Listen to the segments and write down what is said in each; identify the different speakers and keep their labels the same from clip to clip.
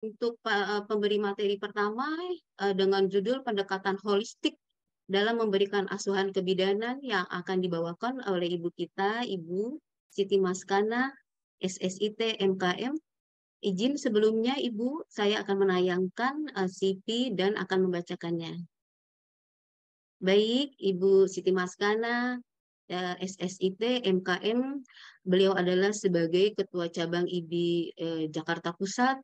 Speaker 1: Untuk pemberi materi pertama dengan judul pendekatan holistik dalam memberikan asuhan kebidanan yang akan dibawakan oleh ibu kita, Ibu Siti Maskana, SSIT MKM. Izin sebelumnya Ibu, saya akan menayangkan CV dan akan membacakannya. Baik, Ibu Siti Maskana, SSIT MKM, beliau adalah sebagai Ketua Cabang IBI Jakarta Pusat.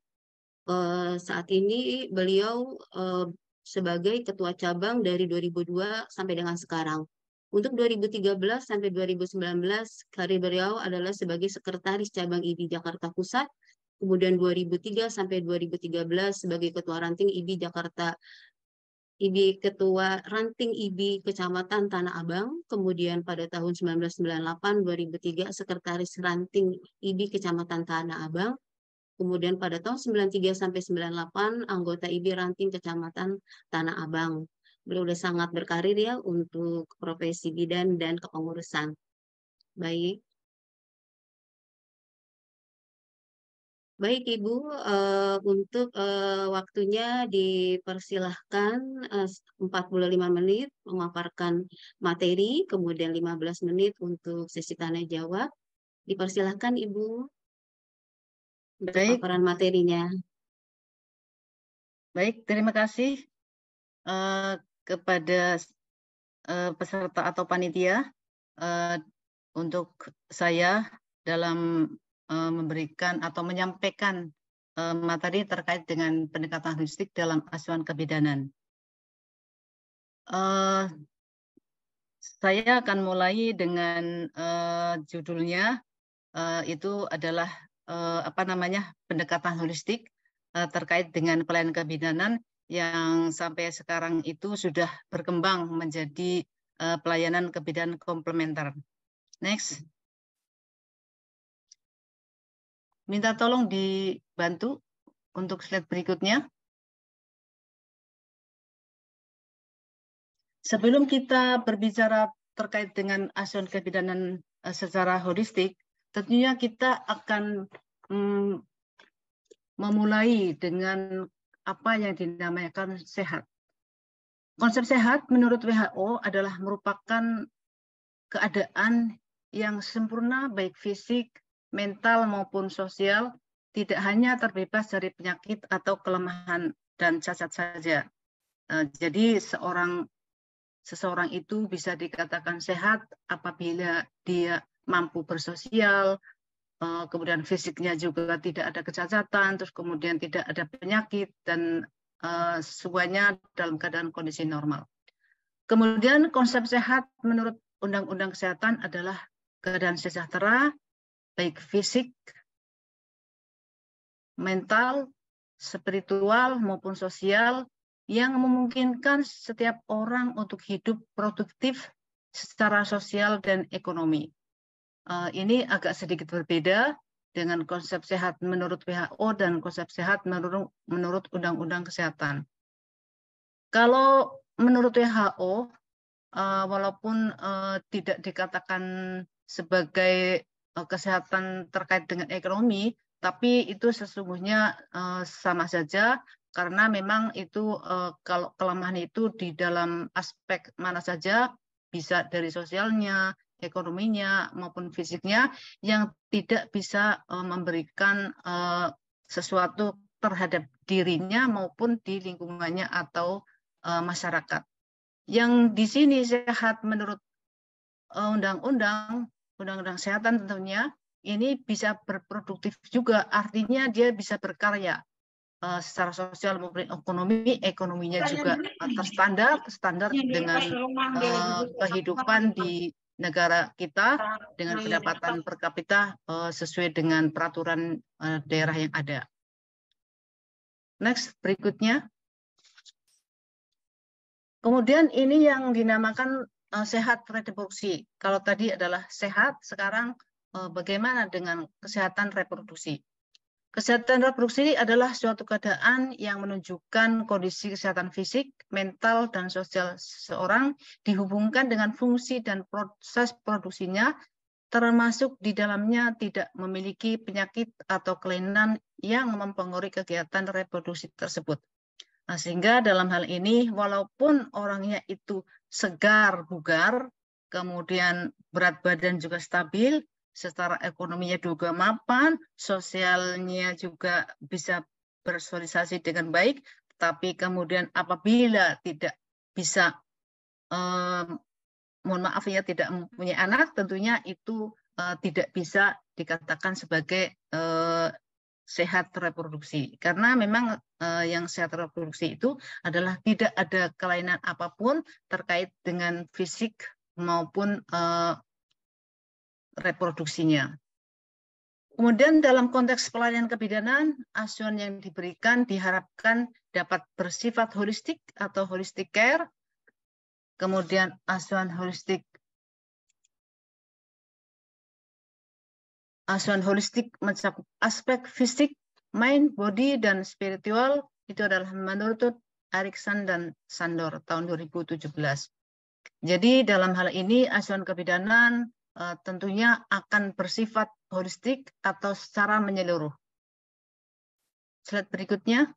Speaker 1: Saat ini beliau sebagai ketua cabang dari 2002 sampai dengan sekarang. Untuk 2013 sampai 2019, karir beliau adalah sebagai sekretaris cabang IBI Jakarta Pusat. Kemudian 2003 sampai 2013 sebagai ketua ranting IBI Jakarta, IBI Ketua Ranting IBI Kecamatan Tanah Abang. Kemudian pada tahun 1998 2003 sekretaris ranting IBI Kecamatan Tanah Abang. Kemudian pada tahun 93 sampai 98 anggota IBI Ranting Kecamatan Tanah Abang. Beliau sudah sangat berkarir ya untuk profesi bidan dan kepengurusan. Baik. Baik Ibu, untuk waktunya dipersilahkan 45 menit memaparkan materi, kemudian 15 menit untuk sesi tanya jawab. Dipersilahkan Ibu untuk
Speaker 2: Baik,
Speaker 1: paparan materinya.
Speaker 2: baik. Terima kasih kepada peserta atau panitia untuk saya dalam memberikan atau menyampaikan materi terkait dengan pendekatan holistik dalam asuhan kebidanan. Saya akan mulai dengan judulnya, itu adalah pendekatan holistik terkait dengan pelayanan kebidanan yang sampai sekarang itu sudah berkembang menjadi pelayanan kebidanan komplementer. Next. Minta tolong dibantu untuk slide berikutnya. Sebelum kita berbicara terkait dengan asuhan kebidanan secara holistik, tentunya kita akan memulai dengan apa yang dinamakan sehat. Konsep sehat menurut WHO adalah merupakan keadaan yang sempurna baik fisik, mental maupun sosial, tidak hanya terbebas dari penyakit atau kelemahan dan cacat saja. Jadi seseorang itu bisa dikatakan sehat apabila dia mampu bersosial, kemudian fisiknya juga tidak ada kecacatan, terus kemudian tidak ada penyakit, dan semuanya dalam keadaan kondisi normal. Kemudian konsep sehat menurut Undang-Undang Kesehatan adalah keadaan sejahtera, baik fisik, mental, spiritual, maupun sosial, yang memungkinkan setiap orang untuk hidup produktif secara sosial dan ekonomi. Ini agak sedikit berbeda dengan konsep sehat menurut WHO dan konsep sehat menurut Undang-Undang Kesehatan. Kalau menurut WHO, walaupun tidak dikatakan sebagai kesehatan terkait dengan ekonomi, tapi itu sesungguhnya sama saja, karena memang itu kalau kelemahan itu di dalam aspek mana saja, bisa dari sosialnya, ekonominya, maupun fisiknya, yang tidak bisa memberikan sesuatu terhadap dirinya maupun di lingkungannya atau masyarakat. Yang di sini sehat menurut Undang-Undang Kesehatan tentunya, ini bisa berproduktif juga, artinya dia bisa berkarya secara sosial maupun ekonominya juga terstandar dengan kehidupan di negara kita dengan pendapatan per kapita sesuai dengan peraturan daerah yang ada. Next, berikutnya. Kemudian ini yang dinamakan sehat reproduksi. Kalau tadi adalah sehat, sekarang bagaimana dengan kesehatan reproduksi? Kesehatan reproduksi adalah suatu keadaan yang menunjukkan kondisi kesehatan fisik, mental, dan sosial seseorang dihubungkan dengan fungsi dan proses produksinya, termasuk di dalamnya tidak memiliki penyakit atau kelainan yang mempengaruhi kegiatan reproduksi tersebut. Nah, sehingga dalam hal ini walaupun orangnya itu segar, bugar, kemudian berat badan juga stabil, secara ekonominya juga mapan, sosialnya juga bisa bersosialisasi dengan baik, tapi kemudian apabila tidak bisa mohon maaf ya tidak mempunyai anak, tentunya itu tidak bisa dikatakan sebagai sehat reproduksi. Karena memang yang sehat reproduksi itu adalah tidak ada kelainan apapun terkait dengan fisik maupun reproduksinya. Kemudian dalam konteks pelayanan kebidanan, asuhan yang diberikan diharapkan dapat bersifat holistik atau holistic care. Kemudian asuhan holistik mencakup aspek fisik, mind, body, dan spiritual. Itu adalah menurut Erikson dan Sandor tahun 2017. Jadi dalam hal ini asuhan kebidanan tentunya akan bersifat holistik atau secara menyeluruh. Slide berikutnya.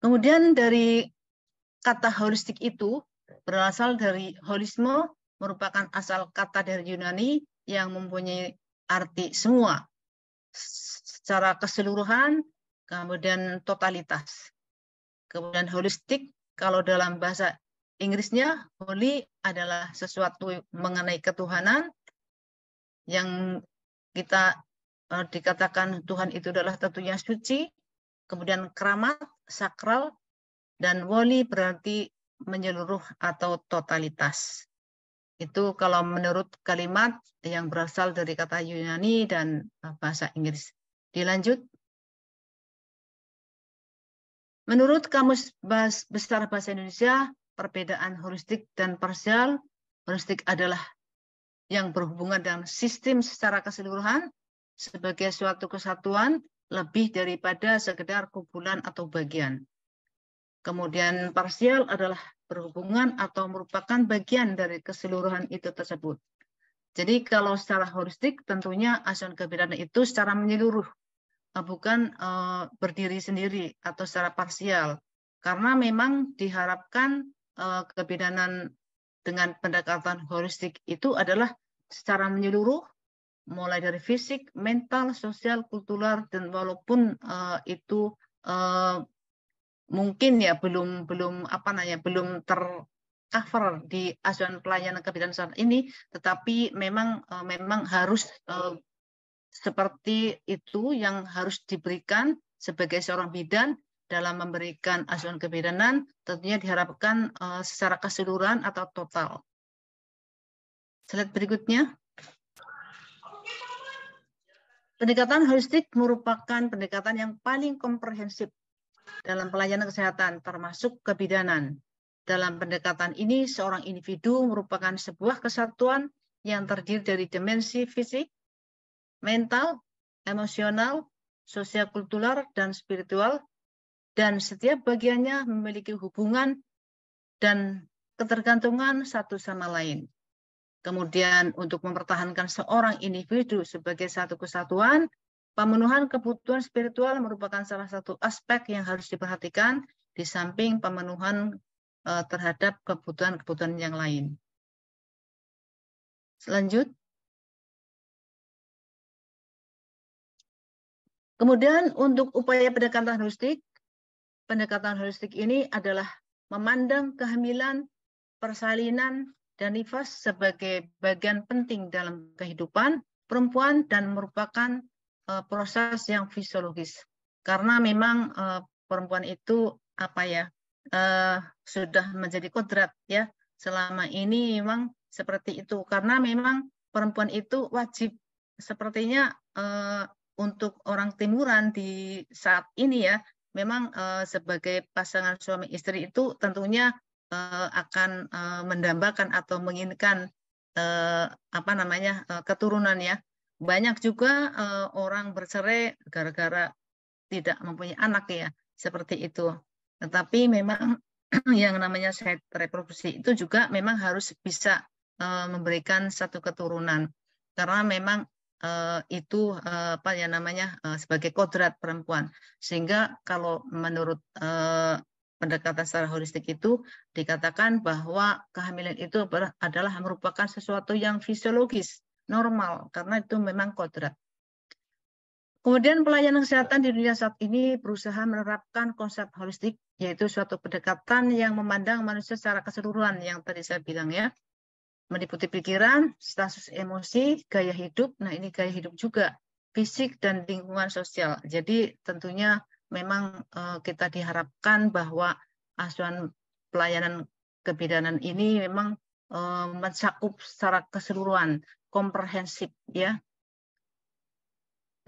Speaker 2: Kemudian dari kata holistik itu berasal dari holisme, merupakan asal kata dari Yunani yang mempunyai arti semua, secara keseluruhan, kemudian totalitas. Kemudian holistik, kalau dalam bahasa Inggrisnya, holy adalah sesuatu mengenai ketuhanan, yang kita dikatakan Tuhan itu adalah tentunya suci, kemudian keramat, sakral, dan woli berarti menyeluruh atau totalitas. Itu kalau menurut kalimat yang berasal dari kata Yunani dan bahasa Inggris. Dilanjut. Menurut Kamus Besar Bahasa Indonesia, perbedaan holistik dan parsial, holistik adalah yang berhubungan dengan sistem secara keseluruhan sebagai suatu kesatuan lebih daripada sekedar kumpulan atau bagian. Kemudian parsial adalah berhubungan atau merupakan bagian dari keseluruhan itu tersebut. Jadi kalau secara holistik tentunya asuhan kebidanan itu secara menyeluruh, bukan berdiri sendiri atau secara parsial. Karena memang diharapkan kebidanan dengan pendekatan holistik itu adalah secara menyeluruh, mulai dari fisik, mental, sosial, kultural, dan walaupun itu mungkin ya belum tercover di asuhan pelayanan kebidanan saat ini, tetapi memang harus seperti itu yang harus diberikan sebagai seorang bidan dalam memberikan asuhan kebidanan, tentunya diharapkan secara keseluruhan atau total. Slide berikutnya. Pendekatan holistik merupakan pendekatan yang paling komprehensif dalam pelayanan kesehatan, termasuk kebidanan. Dalam pendekatan ini, seorang individu merupakan sebuah kesatuan yang terdiri dari dimensi fisik, mental, emosional, sosial kultural, dan spiritual, dan setiap bagiannya memiliki hubungan dan ketergantungan satu sama lain. Kemudian untuk mempertahankan seorang individu sebagai satu kesatuan, pemenuhan kebutuhan spiritual merupakan salah satu aspek yang harus diperhatikan di samping pemenuhan terhadap kebutuhan-kebutuhan yang lain. Selanjut. Kemudian untuk upaya pendekatan holistik ini adalah memandang kehamilan, persalinan, dan nifas sebagai bagian penting dalam kehidupan perempuan dan merupakan proses yang fisiologis. Karena memang perempuan itu sudah menjadi kodrat ya. Selama ini memang seperti itu. Karena memang perempuan itu wajib sepertinya untuk orang timuran di saat ini ya, memang sebagai pasangan suami istri itu tentunya akan mendambakan atau menginginkan keturunan ya. Banyak juga orang bercerai gara-gara tidak mempunyai anak ya, seperti itu. Tetapi memang yang namanya sehat reproduksi itu juga memang harus bisa memberikan satu keturunan, karena memang itu apa ya namanya sebagai kodrat perempuan, sehingga kalau menurut pendekatan secara holistik itu dikatakan bahwa kehamilan itu adalah merupakan sesuatu yang fisiologis normal karena itu memang kodrat. Kemudian pelayanan kesehatan di dunia saat ini berusaha menerapkan konsep holistik, yaitu suatu pendekatan yang memandang manusia secara keseluruhan yang tadi saya bilang ya, meliputi pikiran, status emosi, gaya hidup. Nah ini gaya hidup juga, fisik dan lingkungan sosial. Jadi tentunya memang kita diharapkan bahwa asuhan pelayanan kebidanan ini memang mencakup secara keseluruhan, komprehensif ya.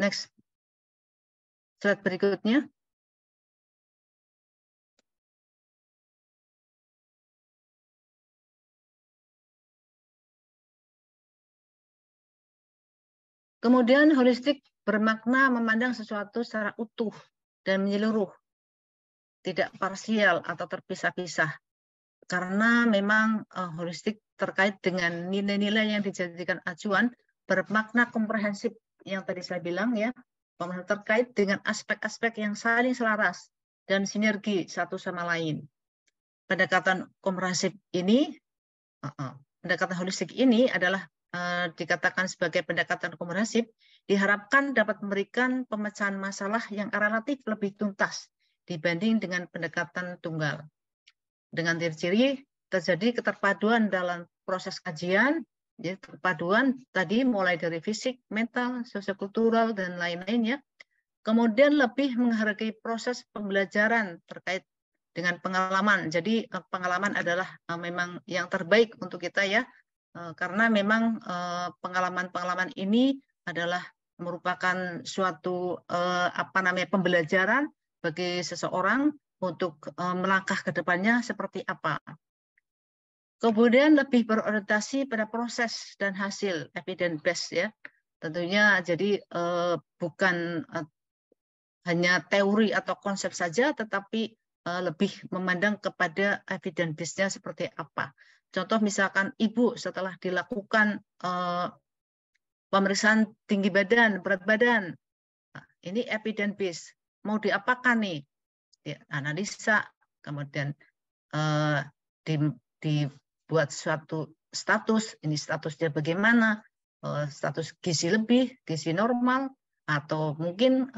Speaker 2: Next. Slide berikutnya. Kemudian holistik bermakna memandang sesuatu secara utuh dan menyeluruh, tidak parsial atau terpisah-pisah. Karena memang holistik terkait dengan nilai-nilai yang dijadikan acuan bermakna komprehensif yang tadi saya bilang ya, terkait dengan aspek-aspek yang saling selaras dan sinergi satu sama lain. Pendekatan komprehensif ini, pendekatan holistik ini adalah dikatakan sebagai pendekatan komprehensif, diharapkan dapat memberikan pemecahan masalah yang relatif lebih tuntas dibanding dengan pendekatan tunggal. Dengan ciri-ciri terjadi keterpaduan dalam proses kajian, jadi perpaduan tadi mulai dari fisik, mental, sosiokultural, dan lain-lainnya. Kemudian lebih menghargai proses pembelajaran terkait dengan pengalaman. Jadi pengalaman adalah memang yang terbaik untuk kita ya, karena memang pengalaman-pengalaman ini adalah merupakan suatu pembelajaran bagi seseorang untuk melangkah ke depannya seperti apa. Kemudian lebih berorientasi pada proses dan hasil, evidence based ya. Tentunya jadi bukan hanya teori atau konsep saja, tetapi lebih memandang kepada evidence based-nya seperti apa. Contoh misalkan ibu setelah dilakukan pemeriksaan tinggi badan, berat badan, nah, ini evidence based. Mau diapakan nih? Analisa, kemudian dibuat suatu status, ini statusnya bagaimana, status gizi lebih, gizi normal, atau mungkin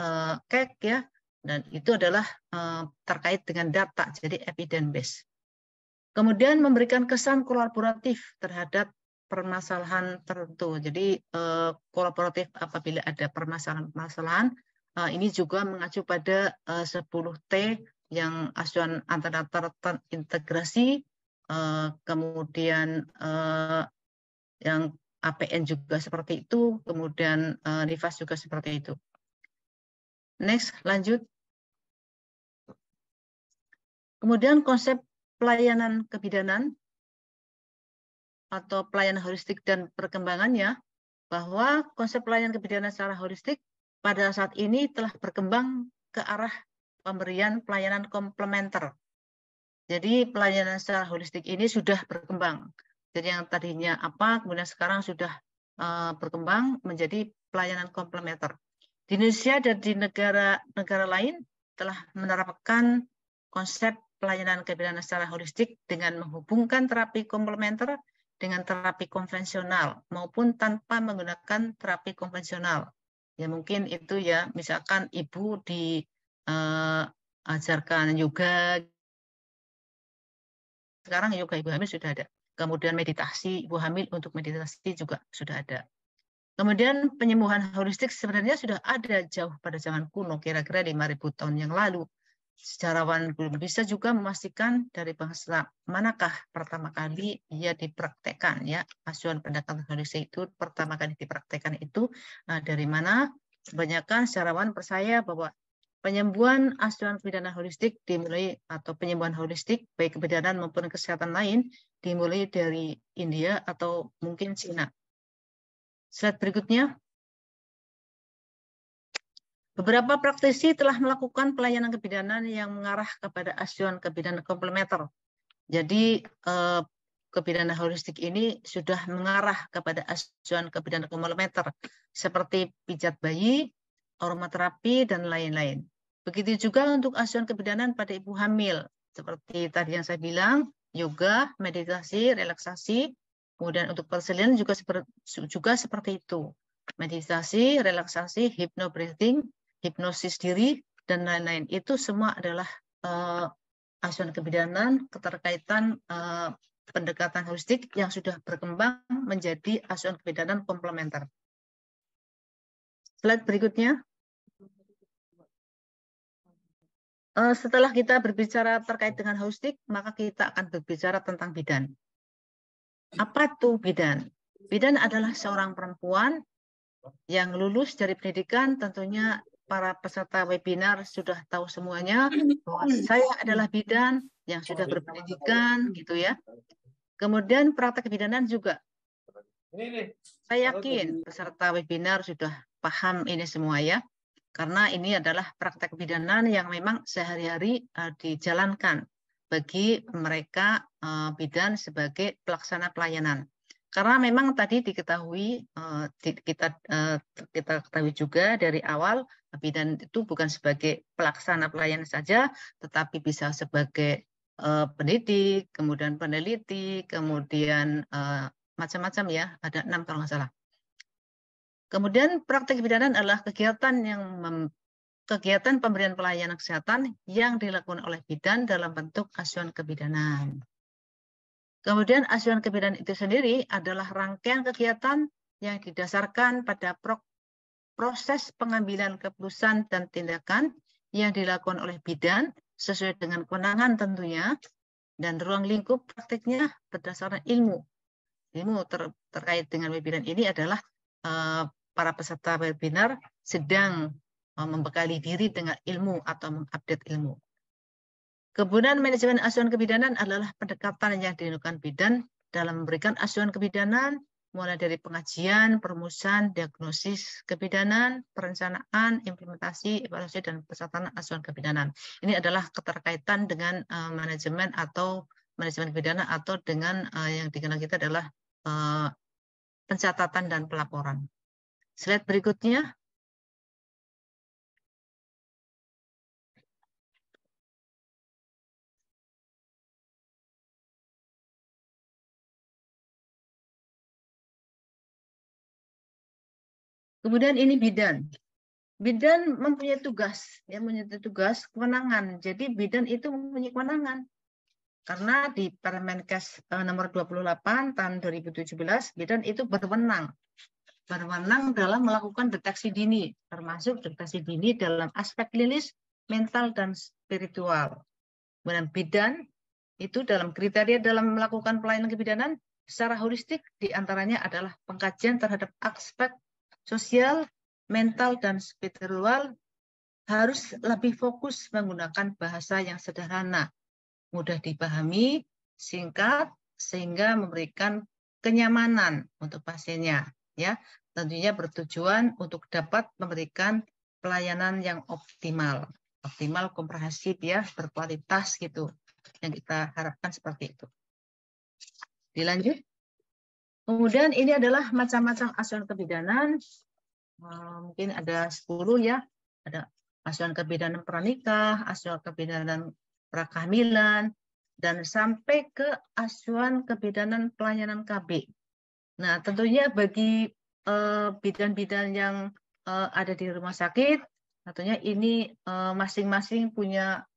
Speaker 2: cake ya, dan itu adalah terkait dengan data, jadi evidence based. Kemudian memberikan kesan kolaboratif terhadap permasalahan tertentu. Jadi kolaboratif apabila ada permasalahan-permasalahan, ini juga mengacu pada 10T yang asuhan antar terintegrasi, kemudian yang APN juga seperti itu, kemudian NIFAS juga seperti itu. Next, lanjut. Kemudian konsep pelayanan kebidanan atau pelayanan holistik dan perkembangannya, bahwa konsep pelayanan kebidanan secara holistik pada saat ini telah berkembang ke arah pemberian pelayanan komplementer. Jadi pelayanan secara holistik ini sudah berkembang. Jadi yang tadinya apa, kemudian sekarang sudah berkembang menjadi pelayanan komplementer. Di Indonesia dan di negara lain telah menerapkan konsep pelayanan kebidanan secara holistik dengan menghubungkan terapi komplementer dengan terapi konvensional maupun tanpa menggunakan terapi konvensional. Ya mungkin itu ya, misalkan ibu diajarkan yoga, sekarang yoga ibu hamil sudah ada. Kemudian meditasi ibu hamil untuk meditasi juga sudah ada. Kemudian penyembuhan holistik sebenarnya sudah ada jauh pada zaman kuno, kira-kira 5.000 tahun yang lalu. Sejarawan belum bisa juga memastikan dari bangsa manakah pertama kali ia dipraktekkan ya, asuhan pendekatan holistik itu pertama kali dipraktekkan itu dari mana. Kebanyakan sejarawan percaya bahwa penyembuhan asuhan kebidanan holistik dimulai, atau penyembuhan holistik baik kebidanan maupun kesehatan lain dimulai dari India atau mungkin Cina. Slide berikutnya. Beberapa praktisi telah melakukan pelayanan kebidanan yang mengarah kepada asuhan kebidanan komplementer. Jadi kebidanan holistik ini sudah mengarah kepada asuhan kebidanan komplementer seperti pijat bayi, aromaterapi, dan lain-lain. Begitu juga untuk asuhan kebidanan pada ibu hamil, seperti tadi yang saya bilang, yoga, meditasi, relaksasi. Kemudian untuk persalinan juga seperti itu. Meditasi, relaksasi, hypnobreathing, hipnosis diri, dan lain-lain. Itu semua adalah asuhan kebidanan keterkaitan pendekatan holistik yang sudah berkembang menjadi asuhan kebidanan komplementer. Slide berikutnya. Setelah kita berbicara terkait dengan holistik, maka kita akan berbicara tentang bidan. Apa tuh bidan? Bidan adalah seorang perempuan yang lulus dari pendidikan. Tentunya para peserta webinar sudah tahu semuanya bahwa saya adalah bidan yang sudah berpendidikan, gitu ya. Kemudian praktek kebidanan juga. Saya yakin peserta webinar sudah paham ini semua ya. Karena ini adalah praktek kebidanan yang memang sehari-hari dijalankan bagi mereka bidan sebagai pelaksana pelayanan. Karena memang tadi diketahui, kita ketahui juga dari awal, bidan itu bukan sebagai pelaksana pelayanan saja, tetapi bisa sebagai pendidik, kemudian peneliti, kemudian macam-macam ya, ada 6 kalau nggak salah. Kemudian praktek kebidanan adalah kegiatan pemberian pelayanan kesehatan yang dilakukan oleh bidan dalam bentuk asuhan kebidanan. Kemudian asuhan kebidanan itu sendiri adalah rangkaian kegiatan yang didasarkan pada proses pengambilan keputusan dan tindakan yang dilakukan oleh bidan sesuai dengan kewenangan tentunya, dan ruang lingkup praktiknya berdasarkan ilmu. Ilmu terkait dengan webinar ini adalah para peserta webinar sedang membekali diri dengan ilmu atau mengupdate ilmu. Kemudian manajemen asuhan kebidanan adalah pendekatan yang dilakukan bidan dalam memberikan asuhan kebidanan, mulai dari pengajian, perumusan, diagnosis kebidanan, perencanaan, implementasi, evaluasi, dan pesertaan asuhan kebidanan. Ini adalah keterkaitan dengan manajemen kebidanan atau dengan yang dikenal kita adalah pencatatan dan pelaporan. Slide berikutnya. Kemudian ini bidan. Bidan mempunyai tugas, kewenangan. Jadi bidan itu mempunyai kewenangan. Karena di Permenkes nomor 28 tahun 2017, bidan itu berwenang dalam melakukan deteksi dini, termasuk deteksi dini dalam aspek klinis, mental, dan spiritual. Kemudian bidan itu dalam kriteria dalam melakukan pelayanan kebidanan secara holistik, diantaranya adalah pengkajian terhadap aspek sosial, mental, dan spiritual, harus lebih fokus menggunakan bahasa yang sederhana, mudah dipahami, singkat, sehingga memberikan kenyamanan untuk pasiennya. Ya, tentunya bertujuan untuk dapat memberikan pelayanan yang optimal, komprehensif ya, berkualitas gitu. Yang kita harapkan seperti itu. Dilanjut. Kemudian ini adalah macam-macam asuhan kebidanan. Mungkin ada 10 ya. Ada asuhan kebidanan pranikah, asuhan kebidanan prakehamilan, dan sampai ke asuhan kebidanan pelayanan KB. Nah, tentunya bagi bidan-bidan yang ada di rumah sakit, tentunya ini masing-masing punya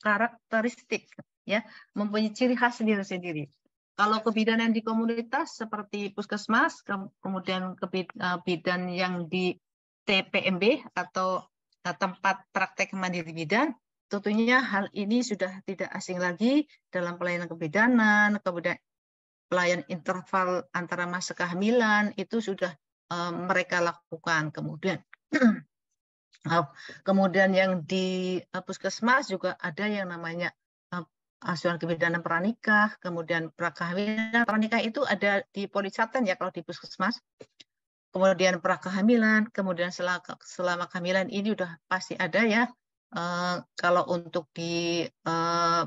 Speaker 2: karakteristik ya, mempunyai ciri khas sendiri-sendiri. Kalau kebidanan di komunitas seperti puskesmas, kemudian bidan yang di TPMB atau tempat praktek mandiri bidan, tentunya hal ini sudah tidak asing lagi dalam pelayanan kebidanan, kemudian pelayan interval antara masa kehamilan itu sudah mereka lakukan. Kemudian yang di puskesmas juga ada yang namanya asuhan kebidanan pranikah, kemudian prakehamilan. Pranikah itu ada di Polisatan ya kalau di puskesmas. Kemudian prakehamilan, kemudian selama kehamilan ini udah pasti ada ya. Kalau untuk di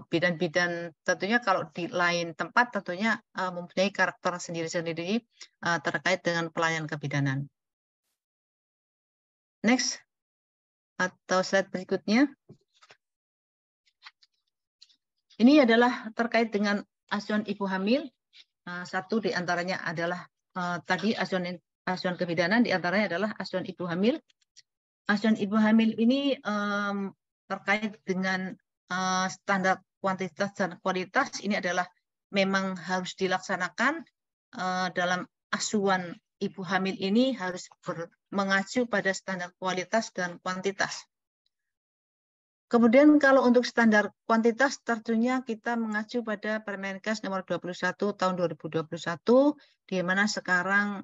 Speaker 2: bidan-bidan tentunya kalau di lain tempat tentunya mempunyai karakter sendiri-sendiri terkait dengan pelayanan kebidanan. Next, atau slide berikutnya. Ini adalah terkait dengan asuhan ibu hamil. Satu di antaranya adalah tadi asuhan kebidanan, di antaranya adalah asuhan ibu hamil. Asuhan ibu hamil ini terkait dengan standar kuantitas dan kualitas, ini adalah memang harus dilaksanakan dalam asuhan ibu hamil ini harus mengacu pada standar kualitas dan kuantitas. Kemudian kalau untuk standar kuantitas tentunya kita mengacu pada Permenkes nomor 21 tahun 2021, di mana sekarang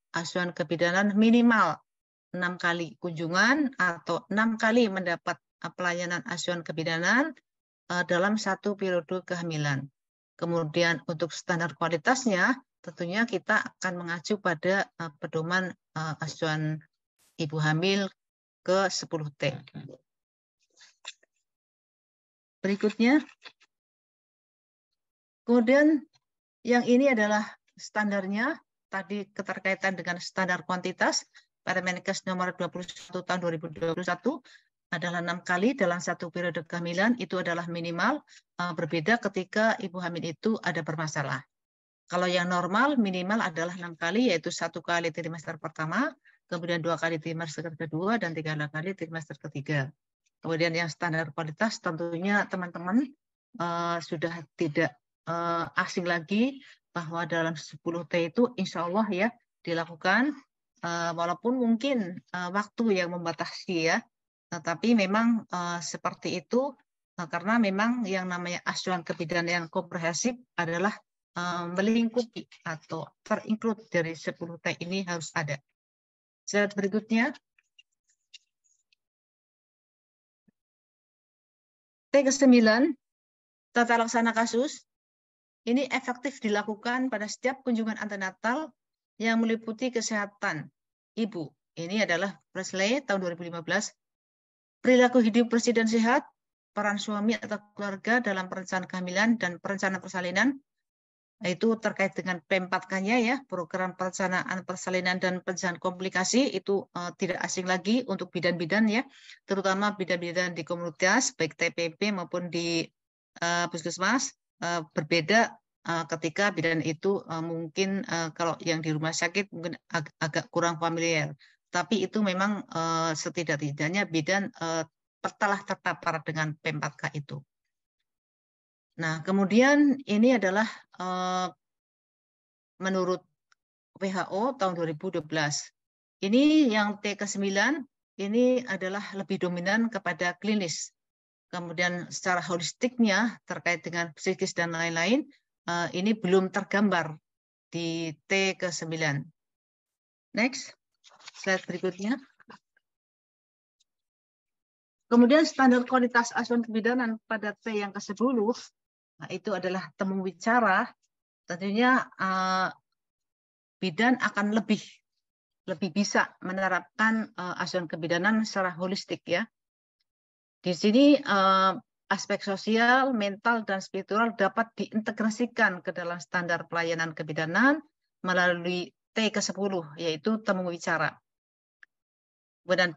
Speaker 2: asuhan kebidanan minimal 6 kali kunjungan atau 6 kali mendapat pelayanan asuhan kebidanan dalam satu periode kehamilan. Kemudian untuk standar kualitasnya tentunya kita akan mengacu pada pedoman asuhan ibu hamil ke 10T. Berikutnya, kemudian yang ini adalah standarnya, tadi keterkaitan dengan standar kuantitas, Permenkes nomor 21 tahun 2021 adalah 6 kali dalam satu periode kehamilan, itu adalah minimal, berbeda ketika ibu hamil itu ada bermasalah. Kalau yang normal minimal adalah 6 kali, yaitu 1 kali trimester pertama, kemudian 2 kali trimester kedua, dan 3 kali trimester ketiga. Kemudian yang standar kualitas tentunya teman-teman sudah tidak asing lagi bahwa dalam 10T itu insya Allah ya dilakukan, walaupun mungkin waktu yang membatasi ya, tetapi memang seperti itu karena memang yang namanya asuhan kebidanan yang komprehensif adalah melingkupi atau terinclude dari 10T ini harus ada. Slide berikutnya. T ke-9, tata laksana kasus. Ini efektif dilakukan pada setiap kunjungan antenatal yang meliputi kesehatan ibu. Ini adalah Presley tahun 2015. Perilaku hidup bersih dan sehat, peran suami atau keluarga dalam perencanaan kehamilan dan perencanaan persalinan. Itu terkait dengan P4K-nya ya, program perencanaan persalinan dan perencanaan komplikasi, itu tidak asing lagi untuk bidan-bidan ya, terutama bidan-bidan di komunitas, baik TPP maupun di puskesmas, berbeda ketika bidan itu mungkin kalau yang di rumah sakit mungkin agak kurang familiar, tapi itu memang setidak-tidaknya bidan telah terpapar dengan P4K itu. Nah, kemudian ini adalah menurut WHO tahun 2012. Ini yang T ke-9, ini adalah lebih dominan kepada klinis. Kemudian secara holistiknya terkait dengan psikis dan lain-lain, ini belum tergambar di T ke-9. Next, slide berikutnya. Kemudian standar kualitas asuhan kebidanan pada T yang ke-10, nah itu adalah temu bicara. Tentunya bidan akan lebih bisa menerapkan asuhan kebidanan secara holistik ya. Di sini aspek sosial, mental, dan spiritual dapat diintegrasikan ke dalam standar pelayanan kebidanan melalui T ke-10, yaitu temu bicara. Dan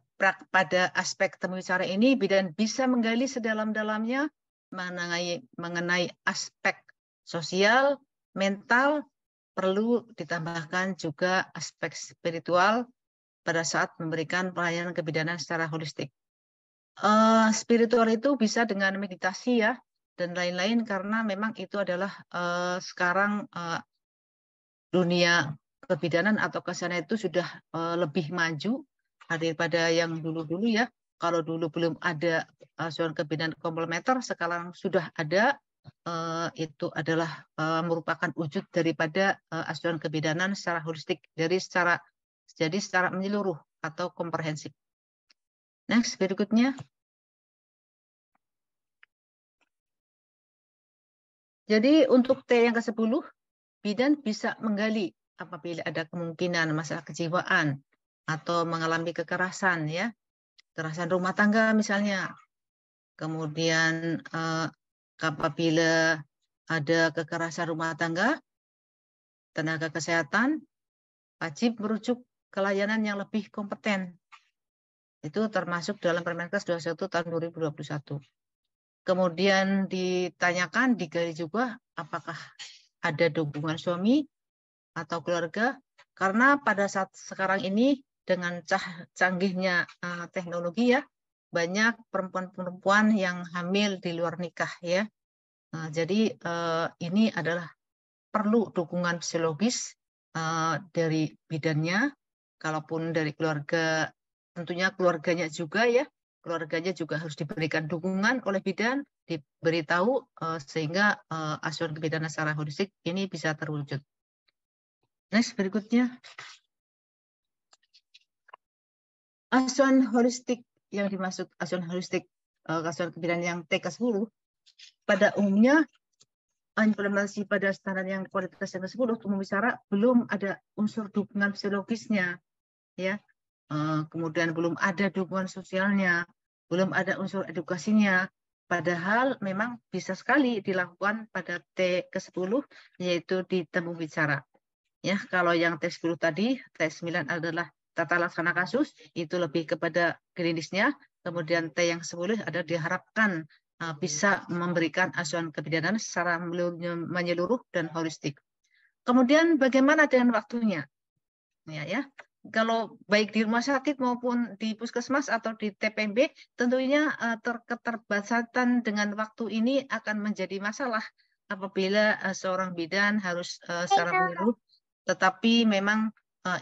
Speaker 2: pada aspek temu bicara ini, bidan bisa menggali sedalam-dalamnya mengenai aspek sosial, mental, perlu ditambahkan juga aspek spiritual pada saat memberikan pelayanan kebidanan secara holistik. Spiritual itu bisa dengan meditasi ya, dan lain-lain, karena memang itu adalah sekarang dunia kebidanan atau kesana itu sudah lebih maju daripada yang dulu-dulu ya. Kalau dulu belum ada asuhan kebidanan komplementer, sekarang sudah ada. Itu adalah merupakan wujud daripada asuhan kebidanan secara holistik, jadi secara menyeluruh atau komprehensif. Next, berikutnya. Jadi untuk T yang ke-10, bidan bisa menggali apabila ada kemungkinan masalah kejiwaan atau mengalami kekerasan ya. kekerasan rumah tangga misalnya. Kemudian apabila ada kekerasan rumah tangga, tenaga kesehatan wajib merujuk ke layanan yang lebih kompeten. Itu termasuk dalam Permenkes 21 tahun 2021. Kemudian ditanyakan, digali juga apakah ada dukungan suami atau keluarga, karena pada saat sekarang ini dengan canggihnya teknologi ya, banyak perempuan-perempuan yang hamil di luar nikah ya. Jadi ini adalah perlu dukungan psikologis dari bidannya, kalaupun dari keluarga, tentunya keluarganya juga ya, keluarganya juga harus diberikan dukungan oleh bidan, diberitahu sehingga asuhan kebidanan secara holistik ini bisa terwujud. Next, berikutnya. Asuhan holistik yang dimaksud asuhan holistik asuhan kebidanan yang TK10 pada umumnya implementasi pada standar yang kualitas yang ke-10 umum bicara belum ada unsur dukungan psikologisnya ya. Kemudian belum ada dukungan sosialnya, belum ada unsur edukasinya. Padahal memang bisa sekali dilakukan pada T ke-10 yaitu di temu bicara. Ya, kalau yang T10 tadi, T9 adalah tata laksana kasus, itu lebih kepada klinisnya. Kemudian T yang 10 ada diharapkan bisa memberikan asuhan kebidanan secara menyeluruh dan holistik. Kemudian bagaimana dengan waktunya? Ya, kalau baik di rumah sakit maupun di puskesmas atau di TPB, tentunya keterbatasan dengan waktu ini akan menjadi masalah apabila seorang bidan harus secara menyeluruh. Tetapi memang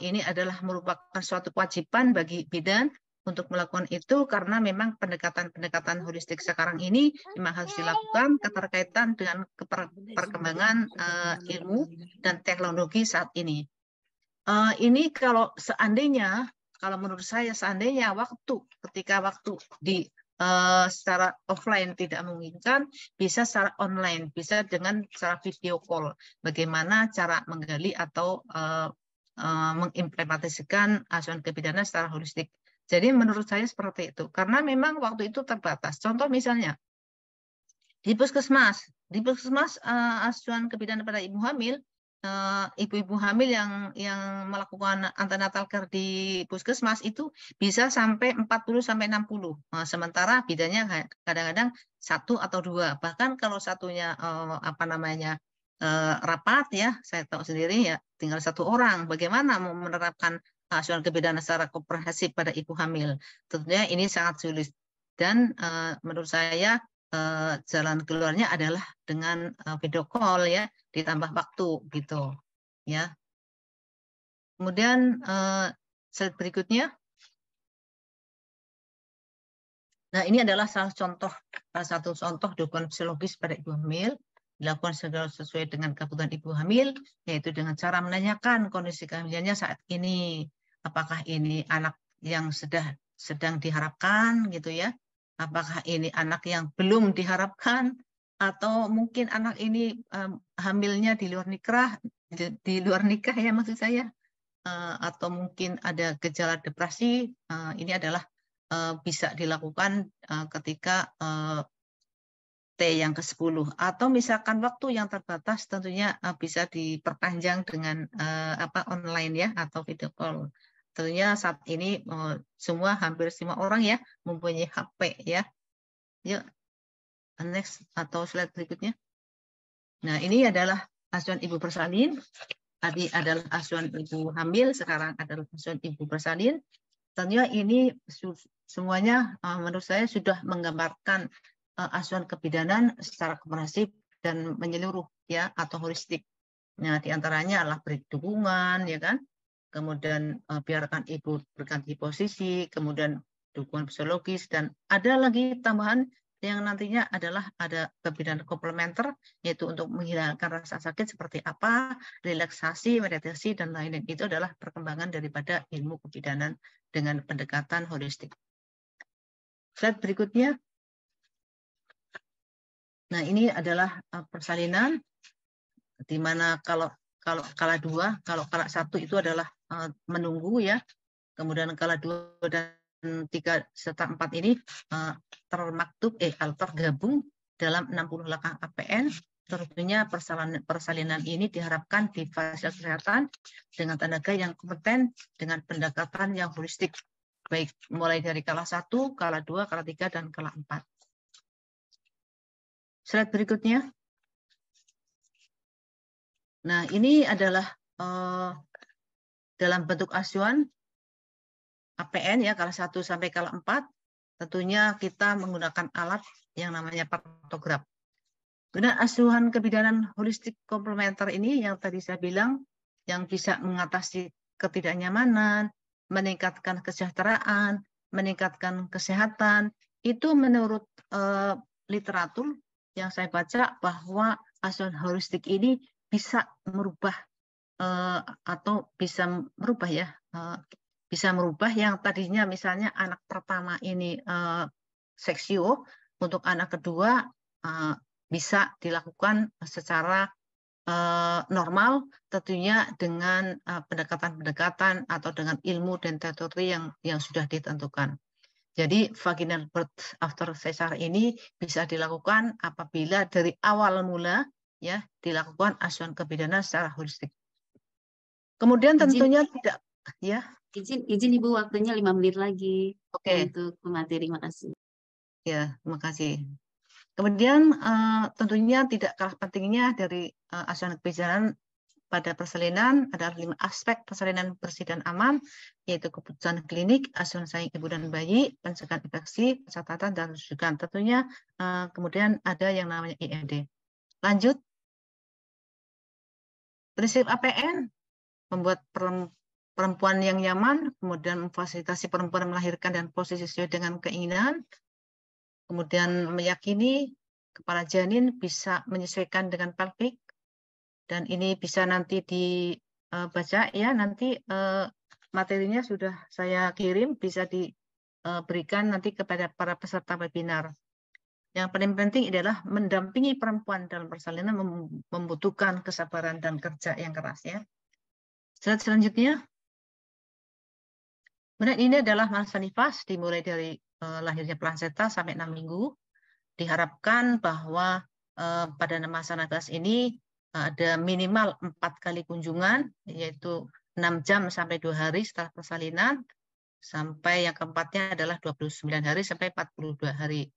Speaker 2: ini adalah merupakan suatu kewajiban bagi bidan untuk melakukan itu karena memang pendekatan-pendekatan holistik sekarang ini memang harus dilakukan keterkaitan dengan perkembangan ilmu dan teknologi saat ini. Ini kalau seandainya, kalau menurut saya seandainya ketika waktu di secara offline tidak memungkinkan, bisa secara online, bisa dengan cara video call. Bagaimana cara menggali atau mengimplementasikan asuhan kebidanan secara holistik. Jadi menurut saya seperti itu. Karena memang waktu itu terbatas. Contoh misalnya, di puskesmas asuhan kebidanan pada ibu hamil, ibu-ibu hamil yang melakukan antenatal care di puskesmas itu bisa sampai 40 sampai 60. Sementara bidannya kadang-kadang 1 atau 2. Bahkan kalau satunya rapat ya, saya tahu sendiri ya, tinggal 1 orang. Bagaimana mau menerapkan asuhan kebidanan secara komprehensif pada ibu hamil? Tentunya ini sangat sulit. Dan menurut saya jalan keluarnya adalah dengan video call ya, ditambah waktu gitu ya. Kemudian slide berikutnya. Nah, ini adalah salah satu contoh dukungan psikologis pada ibu hamil dilakukan sesuai dengan kebutuhan ibu hamil, yaitu dengan cara menanyakan kondisi kehamilannya saat ini, apakah ini anak yang sedang diharapkan gitu ya, apakah ini anak yang belum diharapkan, atau mungkin anak ini hamilnya di luar nikah ya maksud saya, atau mungkin ada gejala depresi. Ini adalah bisa dilakukan ketika T yang ke-10, atau misalkan waktu yang terbatas tentunya bisa diperpanjang dengan online ya, atau video call. Tentunya saat ini hampir semua orang ya mempunyai HP ya. Yuk, next atau slide berikutnya. Nah, ini adalah asuhan ibu bersalin. Tadi adalah asuhan ibu hamil, sekarang adalah asuhan ibu bersalin. Tentunya ini semuanya menurut saya sudah menggambarkan asuhan kebidanan secara komprehensif dan menyeluruh ya, atau holistik. Nah, diantaranya adalah beri dukungan ya kan, kemudian biarkan ibu berganti posisi, kemudian dukungan psikologis, dan ada lagi tambahan yang nantinya adalah ada kebidanan komplementer, yaitu untuk menghilangkan rasa sakit seperti apa, relaksasi, meditasi, dan lain-lain. Itu adalah perkembangan daripada ilmu kebidanan dengan pendekatan holistik. Slide berikutnya. Nah, ini adalah persalinan, di mana kalau kala 2, kalau kala 1 itu adalah menunggu ya, kemudian kala 2 dan 3 serta 4 ini tergabung dalam 60 langkah APN. Tentunya persalinan ini diharapkan di fasilitas kesehatan dengan tenaga yang kompeten dengan pendekatan yang holistik, baik mulai dari kala 1, kala 2, kala 3, dan kala 4. Slide berikutnya. Nah, ini adalah dalam bentuk acuan APN ya, kala 1 sampai kala 4. Tentunya kita menggunakan alat yang namanya partograf. Kemudian asuhan kebidanan holistik komplementer ini yang tadi saya bilang, yang bisa mengatasi ketidaknyamanan, meningkatkan kesejahteraan, meningkatkan kesehatan, itu menurut literatur yang saya baca bahwa asuhan holistik ini bisa merubah atau bisa merubah ya, bisa merubah yang tadinya misalnya anak pertama ini seksio, untuk anak kedua bisa dilakukan secara normal, tentunya dengan pendekatan-pendekatan atau dengan ilmu dan teori yang sudah ditentukan. Jadi vaginal birth after cesar ini bisa dilakukan apabila dari awal mula ya dilakukan asuhan kebidanan secara holistik. Kemudian tentunya tidak ya.
Speaker 1: Izin Ibu, waktunya 5 menit lagi.
Speaker 2: Oke.
Speaker 1: Untuk materi, makasih.
Speaker 2: Ya, terima kasih. Kemudian tentunya tidak kalah pentingnya dari asuhan kebidanan pada persalinan adalah 5 aspek persalinan bersih dan aman, yaitu keputusan klinik, asuhan sayang ibu dan bayi, pencegahan infeksi, pencatatan dan rujukan. Tentunya kemudian ada yang namanya IMD. Lanjut. Prinsip APN membuat perempuan yang nyaman, kemudian memfasilitasi perempuan melahirkan dan posisi sesuai dengan keinginan, kemudian meyakini kepala janin bisa menyesuaikan dengan pelvik, dan ini bisa nanti dibaca ya, nanti materinya sudah saya kirim, bisa diberikan nanti kepada para peserta webinar. Yang paling penting adalah mendampingi perempuan dalam persalinan membutuhkan kesabaran dan kerja yang keras ya. Slide selanjutnya. Kemudian ini adalah masa nifas dimulai dari lahirnya plasenta sampai 6 minggu. Diharapkan bahwa pada masa nifas ini ada minimal 4 kali kunjungan, yaitu 6 jam sampai 2 hari setelah persalinan, sampai yang keempatnya adalah 29 hari sampai 42 hari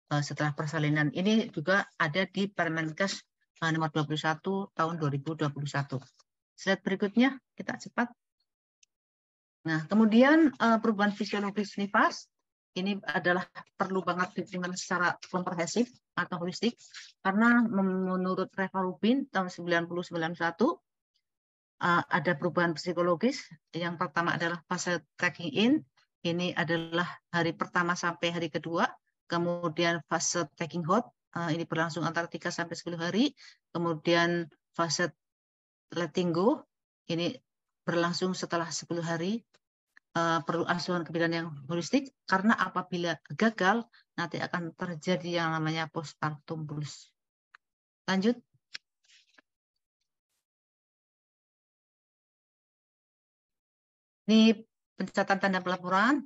Speaker 2: setelah persalinan. Ini juga ada di Permenkes nomor 21 tahun 2021. Slide berikutnya, kita cepat. Nah, kemudian perubahan fisiologis nifas ini adalah perlu banget diperhatikan secara komprehensif atau holistik, karena menurut Reva Rubin tahun 1991 ada perubahan psikologis. Yang pertama adalah fase tracking in, ini adalah hari pertama sampai hari kedua. Kemudian fase taking out, ini berlangsung antara 3 sampai 10 hari. Kemudian fase letting go, ini berlangsung setelah 10 hari. Perlu asuhan kebidanan yang holistik, karena apabila gagal nanti akan terjadi yang namanya postpartum blues. Lanjut. Ini pencatatan tanda pelaporan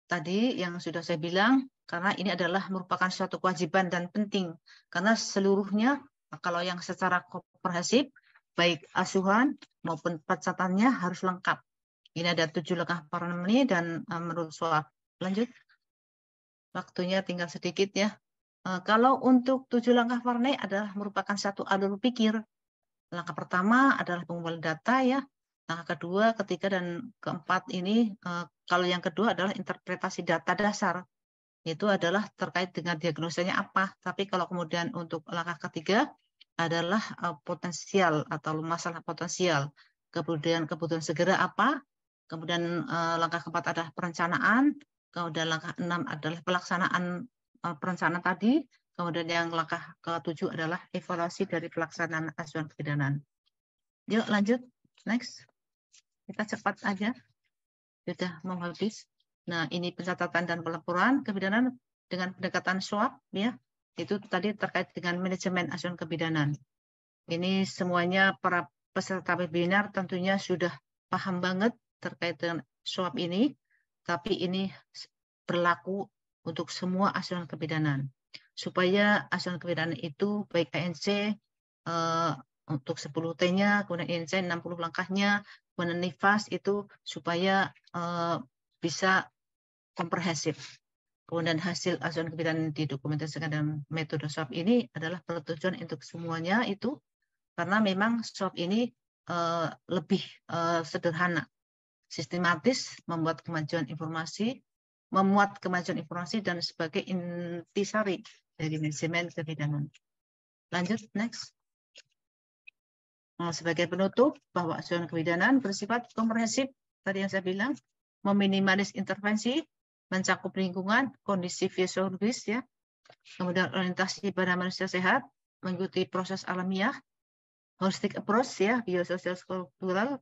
Speaker 2: tadi yang sudah saya bilang, karena ini adalah merupakan suatu kewajiban dan penting, karena seluruhnya kalau yang secara komprehensif baik asuhan maupun pencatatannya harus lengkap. Ini ada 7 langkah parlemeni dan menurut swab. Lanjut. Waktunya tinggal sedikit ya. Kalau untuk 7 langkah parlemeni adalah merupakan satu alur pikir. Langkah pertama adalah pengumpulan data ya. Langkah kedua, ketiga, dan keempat ini, kalau yang kedua adalah interpretasi data dasar. Itu adalah terkait dengan diagnosanya apa. Tapi kalau kemudian untuk langkah ketiga adalah potensial atau masalah potensial. Kemudian kebutuhan segera apa. Kemudian langkah keempat adalah perencanaan, kemudian langkah 6 adalah pelaksanaan perencanaan tadi, kemudian yang langkah ke-7 adalah evaluasi dari pelaksanaan asuhan kebidanan. Yuk lanjut, next. Kita cepat aja, sudah mau habis. Nah, ini pencatatan dan pelaporan kebidanan dengan pendekatan SWOT ya. Itu tadi terkait dengan manajemen asuhan kebidanan. Ini semuanya para peserta webinar tentunya sudah paham banget terkait dengan SWOT ini, tapi ini berlaku untuk semua asuransi kebidanan. Supaya asuransi kebidanan itu baik ANC untuk 10T-nya, kemudian INC 60 langkahnya, kemudian NIFAS itu supaya bisa komprehensif. Kemudian hasil asuransi kebidanan didokumentasikan dalam metode SWOT ini adalah bertujuan untuk semuanya itu karena memang SWOT ini lebih sederhana, sistematis, memuat kemajuan informasi dan sebagai intisari dari manajemen kebidanan. Lanjut, next. Sebagai penutup, bahwa asuransi kebidanan bersifat komprehensif, tadi yang saya bilang, meminimalis intervensi, mencakup lingkungan, kondisi fisiologis, ya, kemudian orientasi pada manusia sehat, mengikuti proses alamiah, holistic approach, ya, biososial kultural,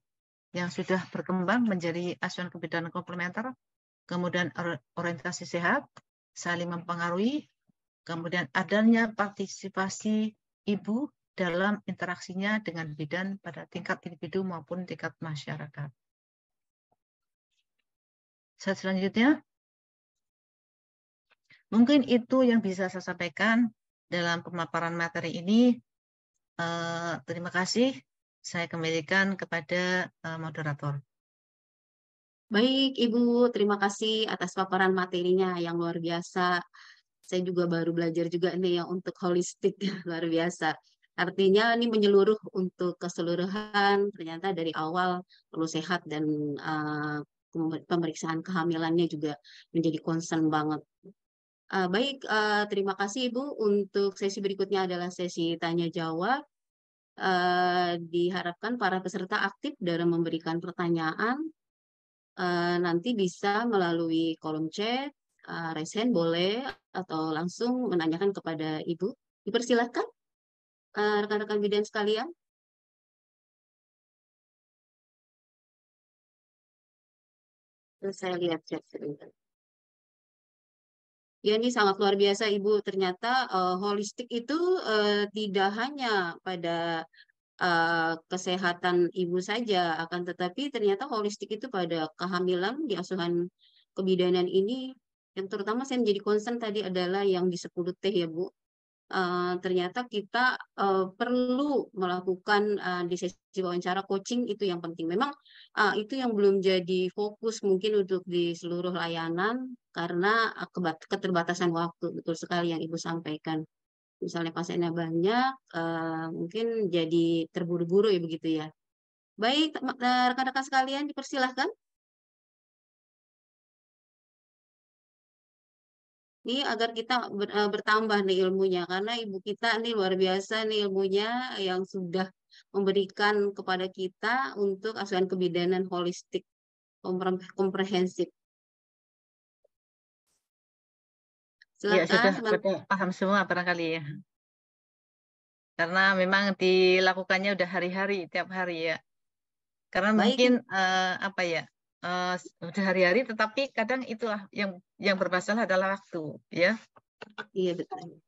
Speaker 2: yang sudah berkembang menjadi asuransi kebidanan komplementer, kemudian orientasi sehat, saling mempengaruhi, kemudian adanya partisipasi ibu dalam interaksinya dengan bidan pada tingkat individu maupun tingkat masyarakat. Selanjutnya, mungkin itu yang bisa saya sampaikan dalam pemaparan materi ini. Terima kasih. Saya kembalikan kepada moderator.
Speaker 1: Baik, Ibu, terima kasih atas paparan materinya yang luar biasa. Saya juga baru belajar juga nih yang untuk holistik, luar biasa. Artinya ini menyeluruh untuk keseluruhan, ternyata dari awal perlu sehat dan pemeriksaan kehamilannya juga menjadi concern banget. Baik, terima kasih Ibu. Untuk sesi berikutnya adalah sesi tanya jawab. Diharapkan para peserta aktif dalam memberikan pertanyaan. Nanti bisa melalui kolom chat, raise hand boleh, atau langsung menanyakan kepada Ibu. Dipersilahkan, rekan-rekan bidan sekalian. Terus saya lihat chat sebentar. Ya, ini sangat luar biasa, Ibu. Ternyata holistik itu tidak hanya pada kesehatan ibu saja, akan tetapi ternyata holistik itu pada kehamilan di asuhan kebidanan ini, yang terutama saya menjadi concern tadi adalah yang di 10T ya Bu. Ternyata kita perlu melakukan di sesi wawancara coaching itu yang penting. Memang itu yang belum jadi fokus mungkin untuk di seluruh layanan karena keterbatasan waktu, betul sekali yang Ibu sampaikan. Misalnya pasiennya banyak, mungkin jadi terburu-buru ya begitu ya. Baik, rekan-rekan sekalian dipersilahkan. Ini agar kita bertambah nih ilmunya, karena ibu kita nih luar biasa nih ilmunya yang sudah memberikan kepada kita untuk asuhan kebidanan holistik komprehensif.
Speaker 2: Ya, sudah
Speaker 1: Silakan.
Speaker 2: paham semua barangkali ya. Karena memang dilakukannya udah hari-hari, tiap hari ya. Karena
Speaker 1: Baik,
Speaker 2: mungkin apa ya, udah hari-hari, tetapi kadang itulah yang bermasalah adalah waktu, ya.
Speaker 1: iya betul.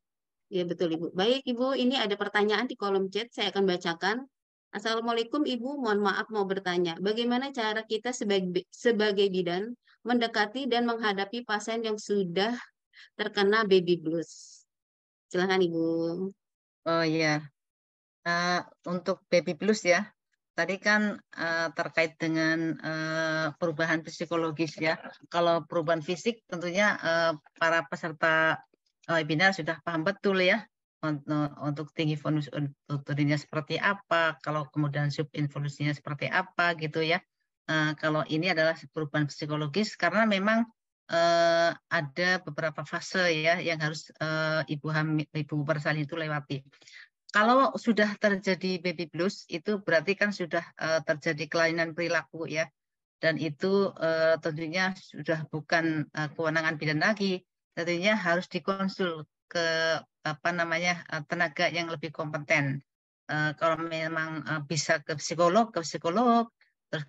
Speaker 1: Iya betul Ibu. Baik Ibu, ini ada pertanyaan di kolom chat, saya akan bacakan. Assalamualaikum Ibu, mohon maaf mau bertanya. Bagaimana cara kita sebagai bidan mendekati dan menghadapi pasien yang sudah terkena baby blues? Silahkan Ibu.
Speaker 2: Oh iya, untuk baby blues ya. Tadi kan terkait dengan perubahan psikologis ya. Kalau perubahan fisik tentunya para peserta webinar sudah paham betul ya untuk tinggi fonus uterinya seperti apa, kalau kemudian subinvolusinya seperti apa gitu ya. Kalau ini adalah perubahan psikologis karena memang ada beberapa fase ya yang harus ibu bersalin itu lewati. Kalau sudah terjadi baby blues, itu berarti kan sudah terjadi kelainan perilaku ya, dan itu tentunya sudah bukan kewenangan bidan lagi, tentunya harus dikonsul ke tenaga yang lebih kompeten. Kalau memang bisa ke psikolog, terus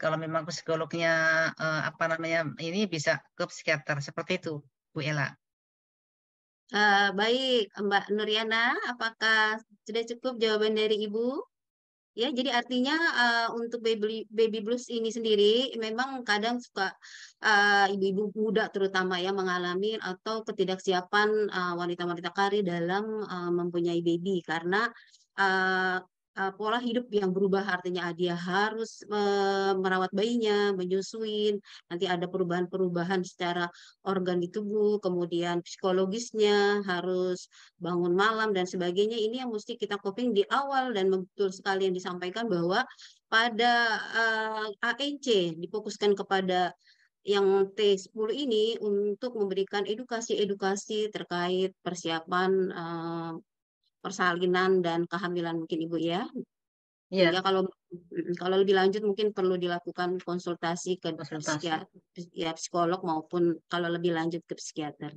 Speaker 2: kalau memang psikolognya ini bisa ke psikiater, seperti itu, Bu Ella.
Speaker 1: Baik Mbak Nuriana, apakah sudah cukup jawaban dari Ibu? Ya, jadi artinya untuk baby blues ini sendiri memang kadang suka ibu-ibu muda terutama ya mengalami atau ketidaksiapan wanita-wanita karir dalam mempunyai baby karena uh, pola hidup yang berubah artinya dia harus merawat bayinya, menyusuin, nanti ada perubahan-perubahan secara organ di tubuh, kemudian psikologisnya harus bangun malam dan sebagainya. Ini yang mesti kita coping di awal dan betul sekali yang disampaikan bahwa pada ANC difokuskan kepada yang T10 ini untuk memberikan edukasi-edukasi terkait persiapan persalinan dan kehamilan mungkin Ibu ya.
Speaker 2: Iya,
Speaker 1: Sehingga kalau lebih lanjut mungkin perlu dilakukan konsultasi ke
Speaker 2: konsultasi.
Speaker 1: ya, psikolog maupun kalau lebih lanjut ke psikiater.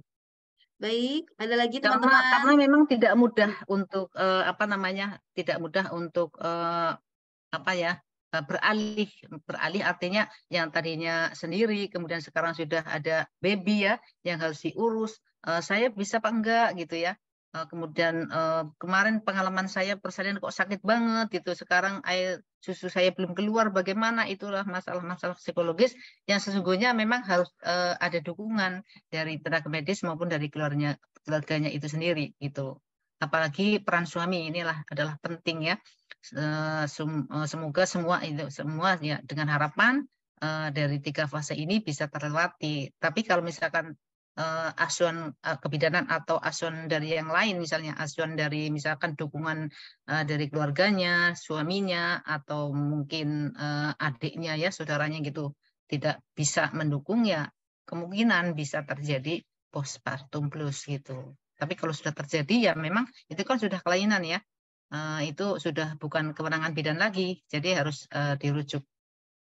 Speaker 1: Baik, ada lagi
Speaker 2: Karena
Speaker 1: teman-teman?
Speaker 2: memang tidak mudah untuk apa namanya, tidak mudah untuk apa ya, beralih beralih artinya yang tadinya sendiri kemudian sekarang sudah ada baby ya yang harus diurus. Saya bisa apa enggak gitu ya. Kemudian kemarin pengalaman saya persalinan kok sakit banget gitu, sekarang air susu saya belum keluar, bagaimana, itulah masalah-masalah psikologis yang sesungguhnya memang harus ada dukungan dari tenaga medis maupun dari keluarganya itu sendiri gitu. Apalagi peran suami inilah adalah penting ya. Semoga semua ya dengan harapan dari 3 fase ini bisa terlewati. Tapi kalau misalkan asuhan kebidanan atau asuhan dari yang lain, misalnya asuhan dari misalkan dukungan dari keluarganya, suaminya, atau mungkin adiknya ya, saudaranya gitu, tidak bisa mendukung ya, kemungkinan bisa terjadi postpartum plus gitu. Tapi kalau sudah terjadi ya memang itu kan sudah kelainan ya. Itu sudah bukan kewenangan bidan lagi, jadi harus dirujuk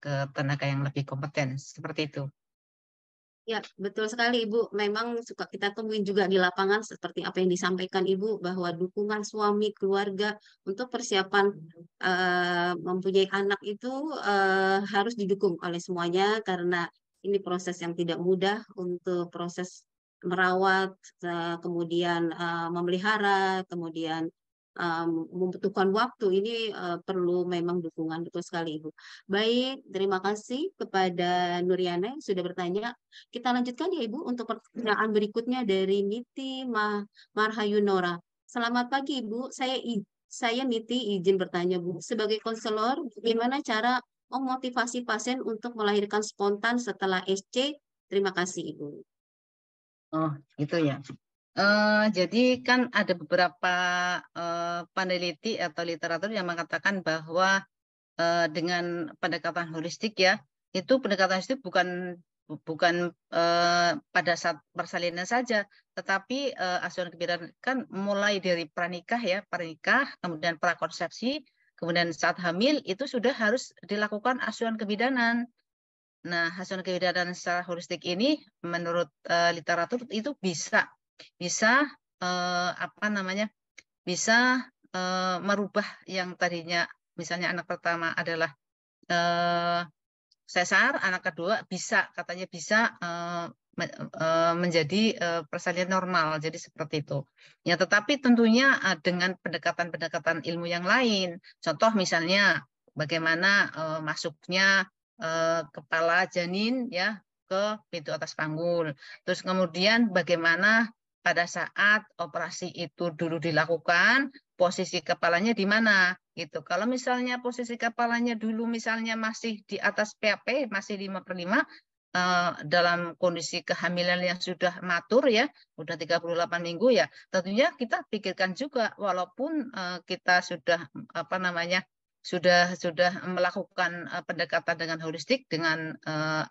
Speaker 2: ke tenaga yang lebih kompeten, seperti itu.
Speaker 1: Ya, betul sekali Ibu. Memang suka kita temuin juga di lapangan seperti apa yang disampaikan Ibu bahwa dukungan suami, keluarga untuk persiapan mempunyai anak itu harus didukung oleh semuanya karena ini proses yang tidak mudah untuk proses merawat, kemudian memelihara, kemudian membutuhkan waktu. Ini perlu memang dukungan betul sekali Ibu. Baik, terima kasih kepada Nuriana yang sudah bertanya. Kita lanjutkan ya Ibu untuk pertanyaan berikutnya dari Niti Marhayunora. Selamat pagi Ibu, saya Niti izin bertanya Bu. Sebagai konselor, bagaimana cara memotivasi pasien untuk melahirkan spontan setelah SC? Terima kasih Ibu.
Speaker 2: Oh, gitu ya. Jadi kan ada beberapa peneliti atau literatur yang mengatakan bahwa dengan pendekatan holistik ya, itu pendekatan holistik bukan bukan pada saat persalinan saja, tetapi asuhan kebidanan kan mulai dari pranikah ya, pranikah, kemudian prakonsepsi, kemudian saat hamil itu sudah harus dilakukan asuhan kebidanan. Nah, asuhan kebidanan secara holistik ini menurut literatur itu bisa bisa apa namanya? Bisa merubah yang tadinya misalnya anak pertama adalah eh, sesar, anak kedua bisa katanya bisa menjadi persalinan normal, jadi seperti itu. Ya, tetapi tentunya dengan pendekatan-pendekatan ilmu yang lain. Contoh misalnya bagaimana masuknya kepala janin ya ke pintu atas panggul. Terus kemudian bagaimana pada saat operasi itu dulu dilakukan, posisi kepalanya di mana gitu. Kalau misalnya posisi kepalanya dulu misalnya masih di atas PAP, masih 5/5, dalam kondisi kehamilan yang sudah matur ya, udah 38 minggu ya, tentunya kita pikirkan juga walaupun kita sudah apa namanya sudah melakukan pendekatan dengan holistik dengan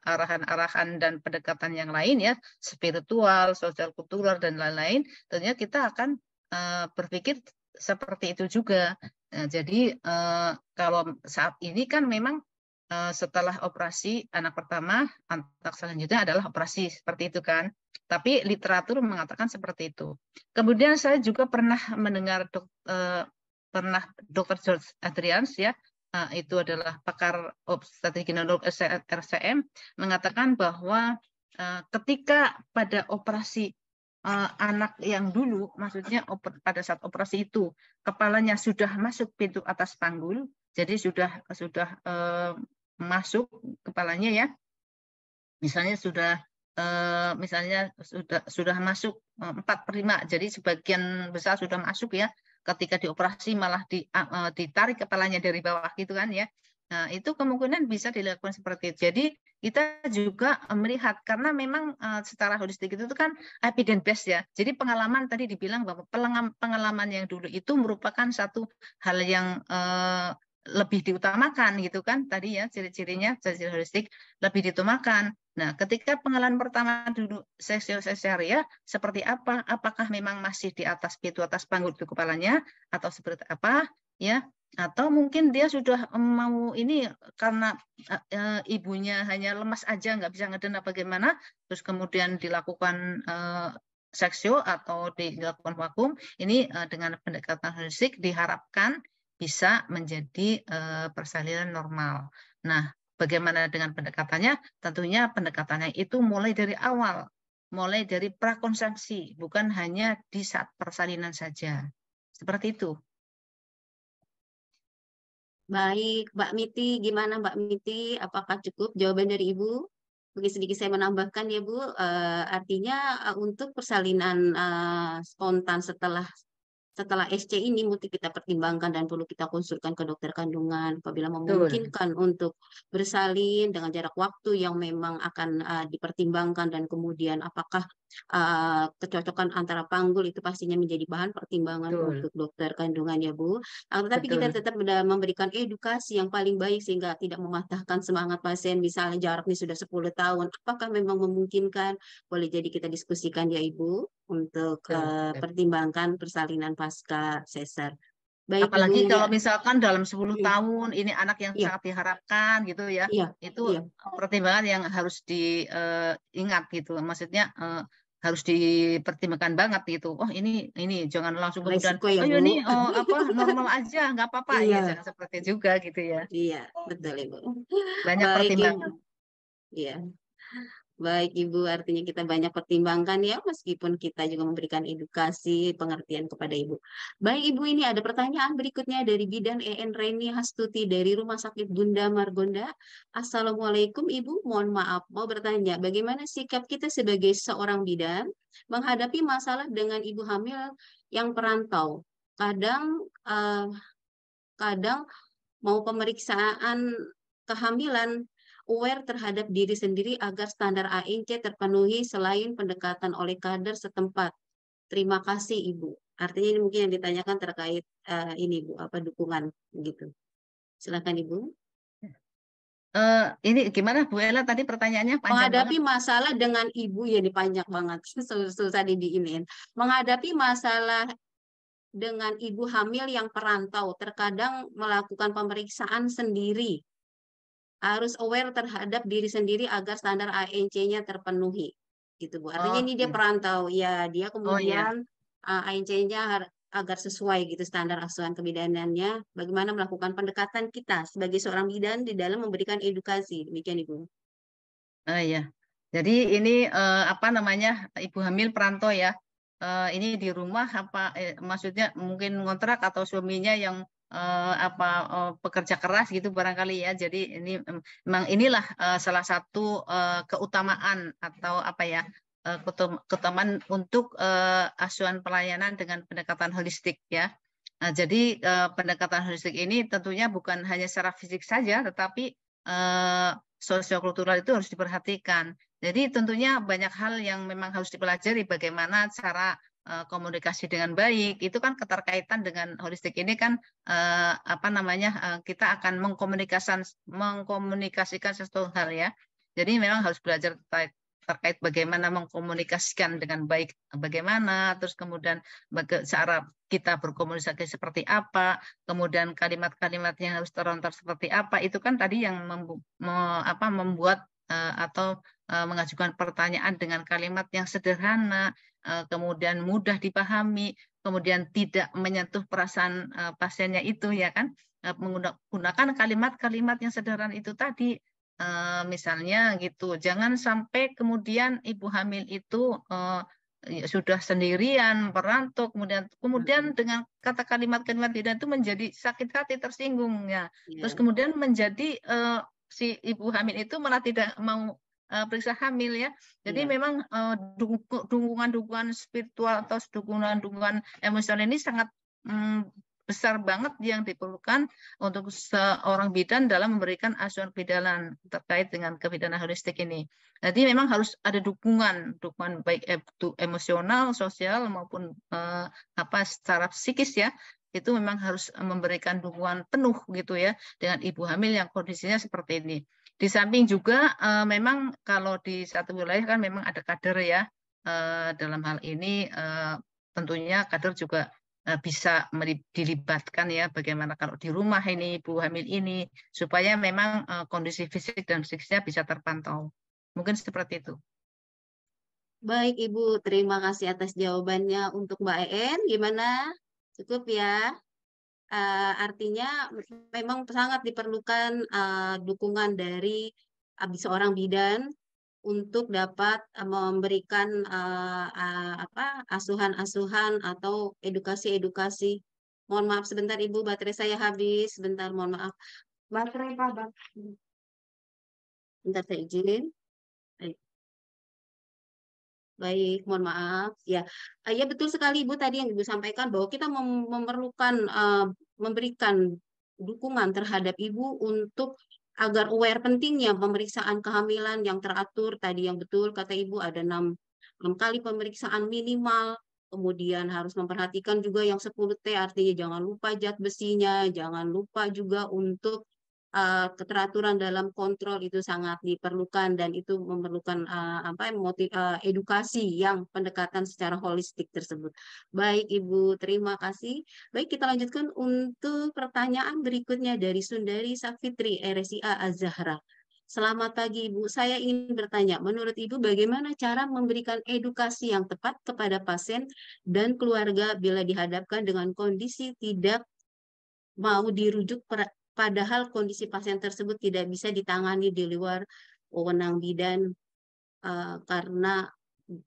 Speaker 2: arahan-arahan dan pendekatan yang lain ya, spiritual, sosial kultural dan lain-lain, tentunya kita akan berpikir seperti itu juga. Jadi kalau saat ini kan memang setelah operasi anak pertama, anak selanjutnya adalah operasi seperti itu kan. Tapi literatur mengatakan seperti itu. Kemudian saya juga pernah mendengar pernah Dr. George Adrians ya, itu adalah pakar obstetrik ginekolog RCM, mengatakan bahwa ketika pada operasi anak yang dulu, maksudnya pada saat operasi itu kepalanya sudah masuk pintu atas panggul, Jadi sudah masuk kepalanya ya. Misalnya sudah masuk 4/5, jadi sebagian besar sudah masuk ya. Ketika dioperasi malah ditarik kepalanya dari bawah gitu kan ya. Nah, itu kemungkinan bisa dilakukan seperti itu. Jadi kita juga melihat karena memang secara holistik itu kan evidence based ya. Jadi pengalaman tadi dibilang bahwa pengalaman yang dulu itu merupakan satu hal yang lebih diutamakan gitu kan tadi ya, ciri-cirinya ciri holistik lebih diutamakan. Nah, ketika pengalaman pertama dulu seksio-sesaria seperti apa? Apakah memang masih di atas panggul itu kepalanya atau seperti apa ya? Atau mungkin dia sudah mau ini karena ibunya hanya lemas aja nggak bisa ngeden apa bagaimana, terus kemudian dilakukan seksio atau dilakukan vakum. Ini dengan pendekatan holistik diharapkan bisa menjadi persalinan normal. Nah, bagaimana dengan pendekatannya? Tentunya pendekatannya itu mulai dari awal, mulai dari prakonsepsi, bukan hanya di saat persalinan saja. Seperti itu.
Speaker 1: Baik, Mbak Miti, gimana Mbak Miti? Apakah cukup jawaban dari Ibu? Mungkin sedikit saya menambahkan ya Bu, artinya untuk persalinan spontan setelah SC ini mesti kita pertimbangkan dan perlu kita konsulkan ke dokter kandungan apabila
Speaker 2: Betul,
Speaker 1: memungkinkan untuk bersalin dengan jarak waktu yang memang akan dipertimbangkan dan kemudian apakah kecocokan antara panggul itu pastinya menjadi bahan pertimbangan
Speaker 2: betul,
Speaker 1: untuk dokter kandungan ya Bu. Tetapi kita
Speaker 2: betul.
Speaker 1: tetap memberikan edukasi yang paling baik sehingga tidak mematahkan semangat pasien misalnya jaraknya sudah 10 tahun. Apakah memang memungkinkan? Boleh jadi kita diskusikan ya Ibu untuk
Speaker 2: Betul, betul.
Speaker 1: pertimbangkan persalinan pasca sesar. Baik Ibu
Speaker 2: Apalagi
Speaker 1: ini
Speaker 2: kalau misalkan dalam 10
Speaker 1: hmm,
Speaker 2: tahun ini anak yang
Speaker 1: iya
Speaker 2: sangat diharapkan gitu ya,
Speaker 1: iya
Speaker 2: itu
Speaker 1: iya
Speaker 2: pertimbangan yang harus diingat gitu. Maksudnya harus dipertimbangkan banget gitu. Oh ini jangan langsung kemudian,
Speaker 1: resiko ya
Speaker 2: oh ya
Speaker 1: Bu.
Speaker 2: ini apa normal aja nggak apa-apa ya,
Speaker 1: Iya
Speaker 2: jangan seperti itu juga gitu ya.
Speaker 1: iya betul Ibu.
Speaker 2: Banyak
Speaker 1: Baik Ibu.
Speaker 2: pertimbangan.
Speaker 1: Iya. Baik Ibu, artinya kita banyak pertimbangkan ya, meskipun kita juga memberikan edukasi, pengertian kepada Ibu. Baik Ibu, ini ada pertanyaan berikutnya dari Bidan EN Reni Hastuti dari Rumah Sakit Bunda Margonda. Assalamualaikum Ibu, mohon maaf, mau bertanya, bagaimana sikap kita sebagai seorang bidan menghadapi masalah dengan ibu hamil yang perantau? Kadang, kadang mau pemeriksaan kehamilan aware terhadap diri sendiri agar standar ANC terpenuhi selain pendekatan oleh kader setempat. Terima kasih Ibu. Artinya ini mungkin yang ditanyakan terkait ini Bu, apa dukungan gitu. Silakan Ibu.
Speaker 2: Ini gimana Bu Ella tadi pertanyaannya panjang banget.
Speaker 1: Menghadapi masalah dengan ibu ya ini banyak banget susah diiniin. Menghadapi masalah dengan ibu hamil yang perantau, terkadang melakukan pemeriksaan sendiri harus aware terhadap diri sendiri agar standar ANC-nya terpenuhi. Gitu Bu. Artinya
Speaker 2: Oh
Speaker 1: ini dia
Speaker 2: iya.
Speaker 1: perantau. Ya, dia
Speaker 2: Oh
Speaker 1: kemudian
Speaker 2: iya.
Speaker 1: ANC-nya agar sesuai gitu standar asuhan kebidanannya. Bagaimana melakukan pendekatan kita sebagai seorang bidan di dalam memberikan edukasi. Demikian Ibu.
Speaker 2: Oh iya. Jadi ini apa namanya ibu hamil perantau ya. Ini di rumah apa maksudnya mungkin ngontrak atau suaminya yang pekerja keras gitu barangkali ya. Jadi ini memang inilah salah satu keutamaan atau apa ya keutamaan untuk asuhan pelayanan dengan pendekatan holistik ya. Nah, jadi pendekatan holistik ini tentunya bukan hanya secara fisik saja, tetapi sosiokultural itu harus diperhatikan. Jadi tentunya banyak hal yang memang harus dipelajari bagaimana cara komunikasi dengan baik. Itu kan keterkaitan dengan holistik ini kan apa namanya kita akan mengkomunikasikan sesuatu hal ya. Jadi memang harus belajar terkait bagaimana mengkomunikasikan dengan baik bagaimana, terus kemudian cara kita berkomunikasi seperti apa, kemudian kalimat-kalimat yang harus terlontar seperti apa, itu kan tadi yang membuat atau mengajukan pertanyaan dengan kalimat yang sederhana, kemudian mudah dipahami, kemudian tidak menyentuh perasaan pasiennya itu ya kan, menggunakan kalimat-kalimat yang sederhana itu tadi. Misalnya gitu, jangan sampai kemudian ibu hamil itu sudah sendirian, merantau, kemudian dengan kata kalimat-kalimat bidan itu menjadi sakit hati, tersinggung ya. Terus kemudian menjadi si ibu hamil itu malah tidak mau periksa hamil ya. Jadi memang dukungan-dukungan spiritual atau dukungan-dukungan emosional ini sangat besar banget yang diperlukan untuk seorang bidan dalam memberikan asuhan kebidanan terkait dengan kebidanan holistik ini. Jadi memang harus ada dukungan baik emosional, sosial maupun secara psikis ya. Itu memang harus memberikan dukungan penuh gitu ya dengan ibu hamil yang kondisinya seperti ini. Di samping juga memang kalau di satu wilayah kan memang ada kader ya. Dalam hal ini tentunya kader juga bisa dilibatkan ya, bagaimana kalau di rumah ini ibu hamil ini supaya memang kondisi fisik dan psikisnya bisa terpantau. Mungkin seperti itu.
Speaker 1: Baik Ibu, terima kasih atas jawabannya. Untuk Mbak En, gimana? Cukup ya? Artinya memang sangat diperlukan dukungan dari seorang bidan untuk dapat memberikan asuhan-asuhan atau edukasi-edukasi. Mohon maaf sebentar Ibu, baterai saya habis. Sebentar, mohon maaf. Baterai Pak. Bentar saya izin. Baik, mohon maaf. Ya, ya betul sekali Ibu tadi yang Ibu sampaikan bahwa kita memerlukan memberikan dukungan terhadap Ibu untuk agar aware pentingnya pemeriksaan kehamilan yang teratur tadi yang betul kata Ibu ada 6 kali pemeriksaan minimal. Kemudian harus memperhatikan juga yang 10T artinya jangan lupa zat besinya, jangan lupa juga untuk keteraturan dalam kontrol itu sangat diperlukan dan itu memerlukan edukasi yang pendekatan secara holistik tersebut. Baik Ibu, terima kasih. Baik, kita lanjutkan untuk pertanyaan berikutnya dari Sundari Safitri, RSIA Az-Zahra. Selamat pagi Ibu, saya ingin bertanya, menurut Ibu bagaimana cara memberikan edukasi yang tepat kepada pasien dan keluarga bila dihadapkan dengan kondisi tidak mau dirujuk padahal kondisi pasien tersebut tidak bisa ditangani di luar wewenang bidan karena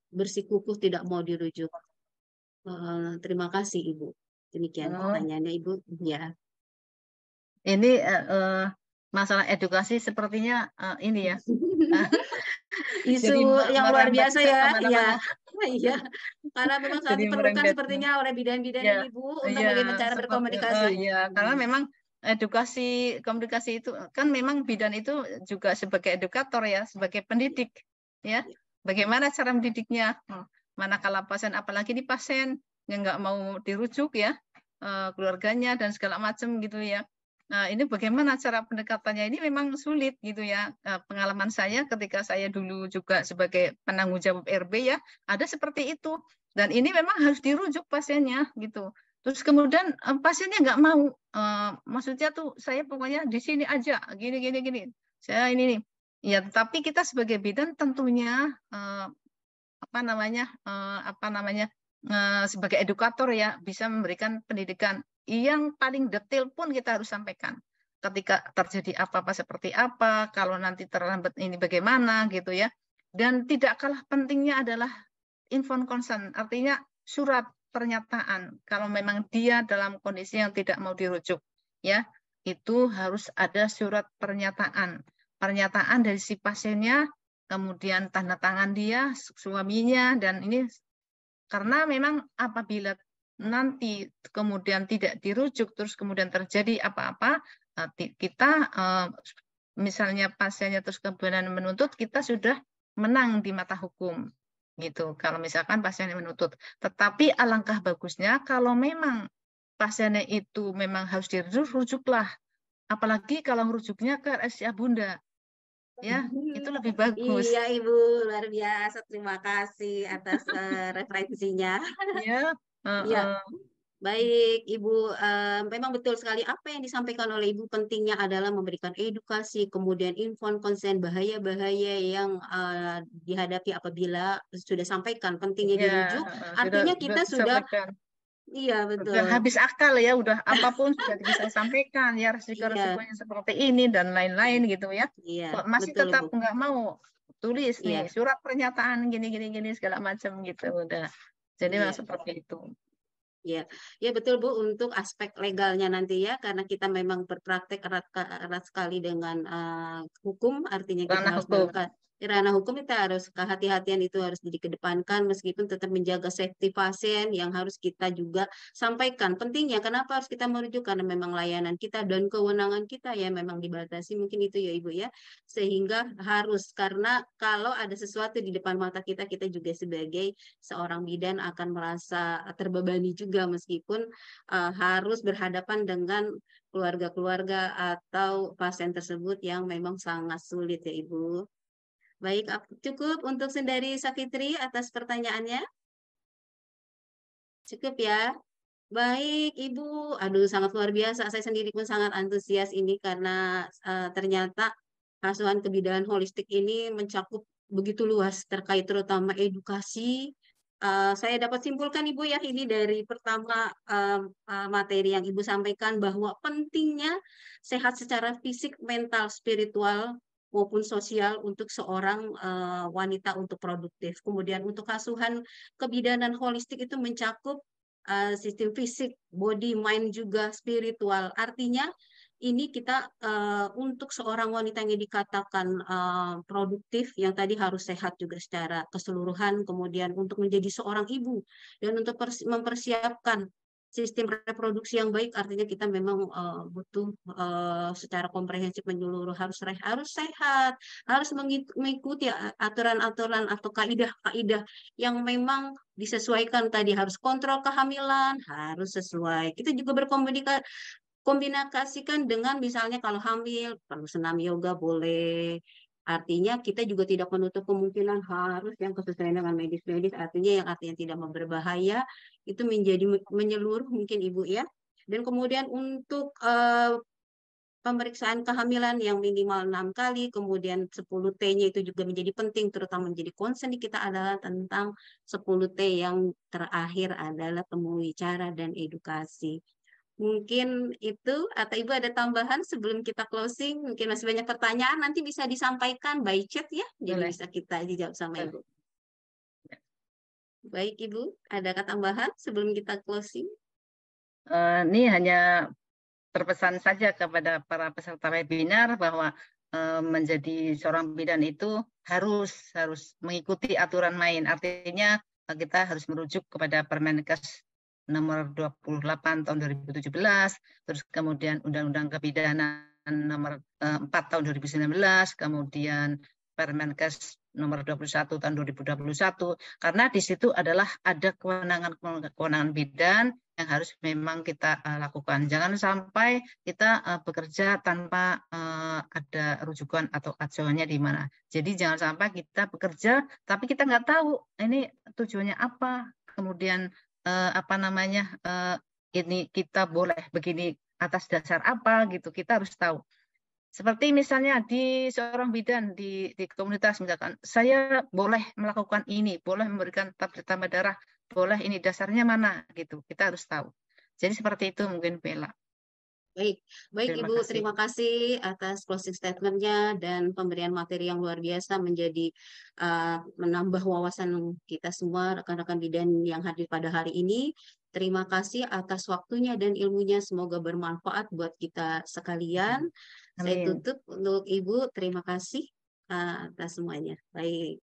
Speaker 1: bersikukuh tidak mau dirujuk. Terima kasih Ibu. Demikian pertanyaannya Ibu. Ya.
Speaker 2: Ini masalah edukasi sepertinya ini ya.
Speaker 1: Isu yang luar biasa ya. Iya. Iya. Karena memang sangat diperlukan sepertinya oleh bidan-bidan
Speaker 2: ya,
Speaker 1: ini Bu untuk bagaimana cara berkomunikasi.
Speaker 2: Karena memang edukasi komunikasi itu kan memang bidan itu juga sebagai edukator ya, sebagai pendidik ya. Bagaimana cara mendidiknya? Manakala pasien, apalagi di pasien yang nggak mau dirujuk ya, keluarganya dan segala macam gitu ya. Nah, ini bagaimana cara pendekatannya? Ini memang sulit gitu ya. Pengalaman saya ketika saya dulu juga sebagai penanggung jawab RB ya, ada seperti itu. Dan ini memang harus dirujuk pasiennya gitu. Terus kemudian pasiennya nggak mau, maksudnya tuh saya pokoknya di sini aja, gini. Saya ini nih. Ya, tapi kita sebagai bidan tentunya sebagai edukator ya bisa memberikan pendidikan yang paling detail pun kita harus sampaikan. Ketika terjadi apa-apa seperti apa, kalau nanti terlambat ini bagaimana gitu ya. Dan tidak kalah pentingnya adalah informed consent, artinya surat pernyataan kalau memang dia dalam kondisi yang tidak mau dirujuk ya, itu harus ada surat pernyataan dari si pasiennya, kemudian tanda tangan dia, suaminya, dan ini karena memang apabila nanti kemudian tidak dirujuk terus kemudian terjadi apa-apa, kita misalnya pasiennya terus kemudian menuntut, kita sudah menang di mata hukum gitu. Kalau misalkan pasiennya menuntut, tetapi alangkah bagusnya kalau memang pasiennya itu memang harus dirujuklah, apalagi kalau rujuknya ke RSCA Bunda, ya itu lebih bagus.
Speaker 1: Iya Ibu, luar biasa. Terima kasih atas referensinya.
Speaker 2: Ya.
Speaker 1: Ya. Baik, Ibu, memang betul sekali apa yang disampaikan oleh Ibu pentingnya adalah memberikan edukasi, kemudian inform konsen bahaya-bahaya yang dihadapi apabila sudah sampaikan pentingnya dirujuk. Artinya kita sudah, iya betul.
Speaker 2: Udah habis akal ya, udah apapun sudah bisa sampaikan ya, resiko-resikonya seperti ini dan lain-lain gitu ya.
Speaker 1: Iya,
Speaker 2: Kok masih
Speaker 1: betul,
Speaker 2: tetap
Speaker 1: Bu.
Speaker 2: nggak mau tulis nih
Speaker 1: Iya,
Speaker 2: surat pernyataan gini segala macam gitu udah. Jadi memang
Speaker 1: iya.
Speaker 2: seperti itu.
Speaker 1: Ya, ya betul Bu untuk aspek legalnya nanti ya karena kita memang berpraktek erat sekali dengan hukum artinya kita
Speaker 2: Ranah
Speaker 1: harus dalam
Speaker 2: hukum.
Speaker 1: ranah hukum kita harus kehati-hatian itu harus dikedepankan meskipun tetap menjaga safety pasien yang harus kita juga sampaikan pentingnya kenapa harus kita merujuk karena memang layanan kita dan kewenangan kita ya memang dibatasi mungkin itu ya Ibu ya sehingga harus karena kalau ada sesuatu di depan mata kita kita juga sebagai seorang bidan akan merasa terbebani juga meskipun harus berhadapan dengan keluarga-keluarga atau pasien tersebut yang memang sangat sulit ya Ibu. Baik, cukup untuk Sundari Safitri atas pertanyaannya. Cukup ya. Baik, Ibu. Aduh, sangat luar biasa. Saya sendiri pun sangat antusias ini karena ternyata asuhan kebidanan holistik ini mencakup begitu luas terkait terutama edukasi. Saya dapat simpulkan Ibu ya ini dari pertama materi yang Ibu sampaikan bahwa pentingnya sehat secara fisik, mental, spiritual maupun sosial untuk seorang wanita untuk produktif. Kemudian untuk asuhan kebidanan holistik itu mencakup sistem fisik, body, mind juga spiritual. Artinya ini kita untuk seorang wanita yang dikatakan produktif, yang tadi harus sehat juga secara keseluruhan, kemudian untuk menjadi seorang ibu dan untuk mempersiapkan sistem reproduksi yang baik, artinya kita memang butuh secara komprehensif menyeluruh harus sehat, harus mengikuti aturan-aturan atau kaidah-kaidah yang memang disesuaikan tadi harus kontrol kehamilan harus sesuai. Kita juga kombinasikan dengan misalnya kalau hamil perlu senam yoga boleh. Artinya kita juga tidak menutup kemungkinan harus yang kesesuaian dengan medis-medis artinya yang artinya tidak berbahaya itu menjadi menyeluruh mungkin Ibu ya. Dan kemudian untuk pemeriksaan kehamilan yang minimal 6 kali, kemudian 10T-nya itu juga menjadi penting, terutama menjadi concern kita adalah tentang 10T yang terakhir adalah temui cara dan edukasi. Mungkin itu, atau Ibu ada tambahan sebelum kita closing? Mungkin masih banyak pertanyaan, nanti bisa disampaikan by chat ya, jadi
Speaker 2: Boleh.
Speaker 1: bisa kita dijawab sama
Speaker 2: Boleh.
Speaker 1: Ibu. Baik Ibu, adakah tambahan sebelum kita closing?
Speaker 2: Ini hanya terpesan saja kepada para peserta webinar bahwa menjadi seorang bidan itu harus mengikuti aturan main. Artinya kita harus merujuk kepada Permenkes nomor 28 tahun 2017, terus kemudian Undang-Undang Kebidanan nomor 4 tahun 2019, kemudian Permenkes nomor 21 tahun 2021, karena di situ adalah ada kewenangan bidan yang harus memang kita lakukan. Jangan sampai kita bekerja tanpa ada rujukan atau acuannya di mana. Jadi jangan sampai kita bekerja tapi kita nggak tahu ini tujuannya apa, kemudian ini kita boleh begini atas dasar apa gitu, kita harus tahu. Seperti misalnya di seorang bidan di komunitas misalkan, saya boleh melakukan ini, boleh memberikan tablet tambah darah, boleh ini dasarnya mana gitu. Kita harus tahu. Jadi seperti itu mungkin Bella.
Speaker 1: Baik, baik
Speaker 2: Terima
Speaker 1: Ibu,
Speaker 2: kasih.
Speaker 1: terima kasih atas closing statement-nya dan pemberian materi yang luar biasa menjadi menambah wawasan kita semua rekan-rekan bidan yang hadir pada hari ini. Terima kasih atas waktunya dan ilmunya, semoga bermanfaat buat kita sekalian. Saya
Speaker 2: Amin.
Speaker 1: tutup untuk Ibu, terima kasih atas semuanya. Baik.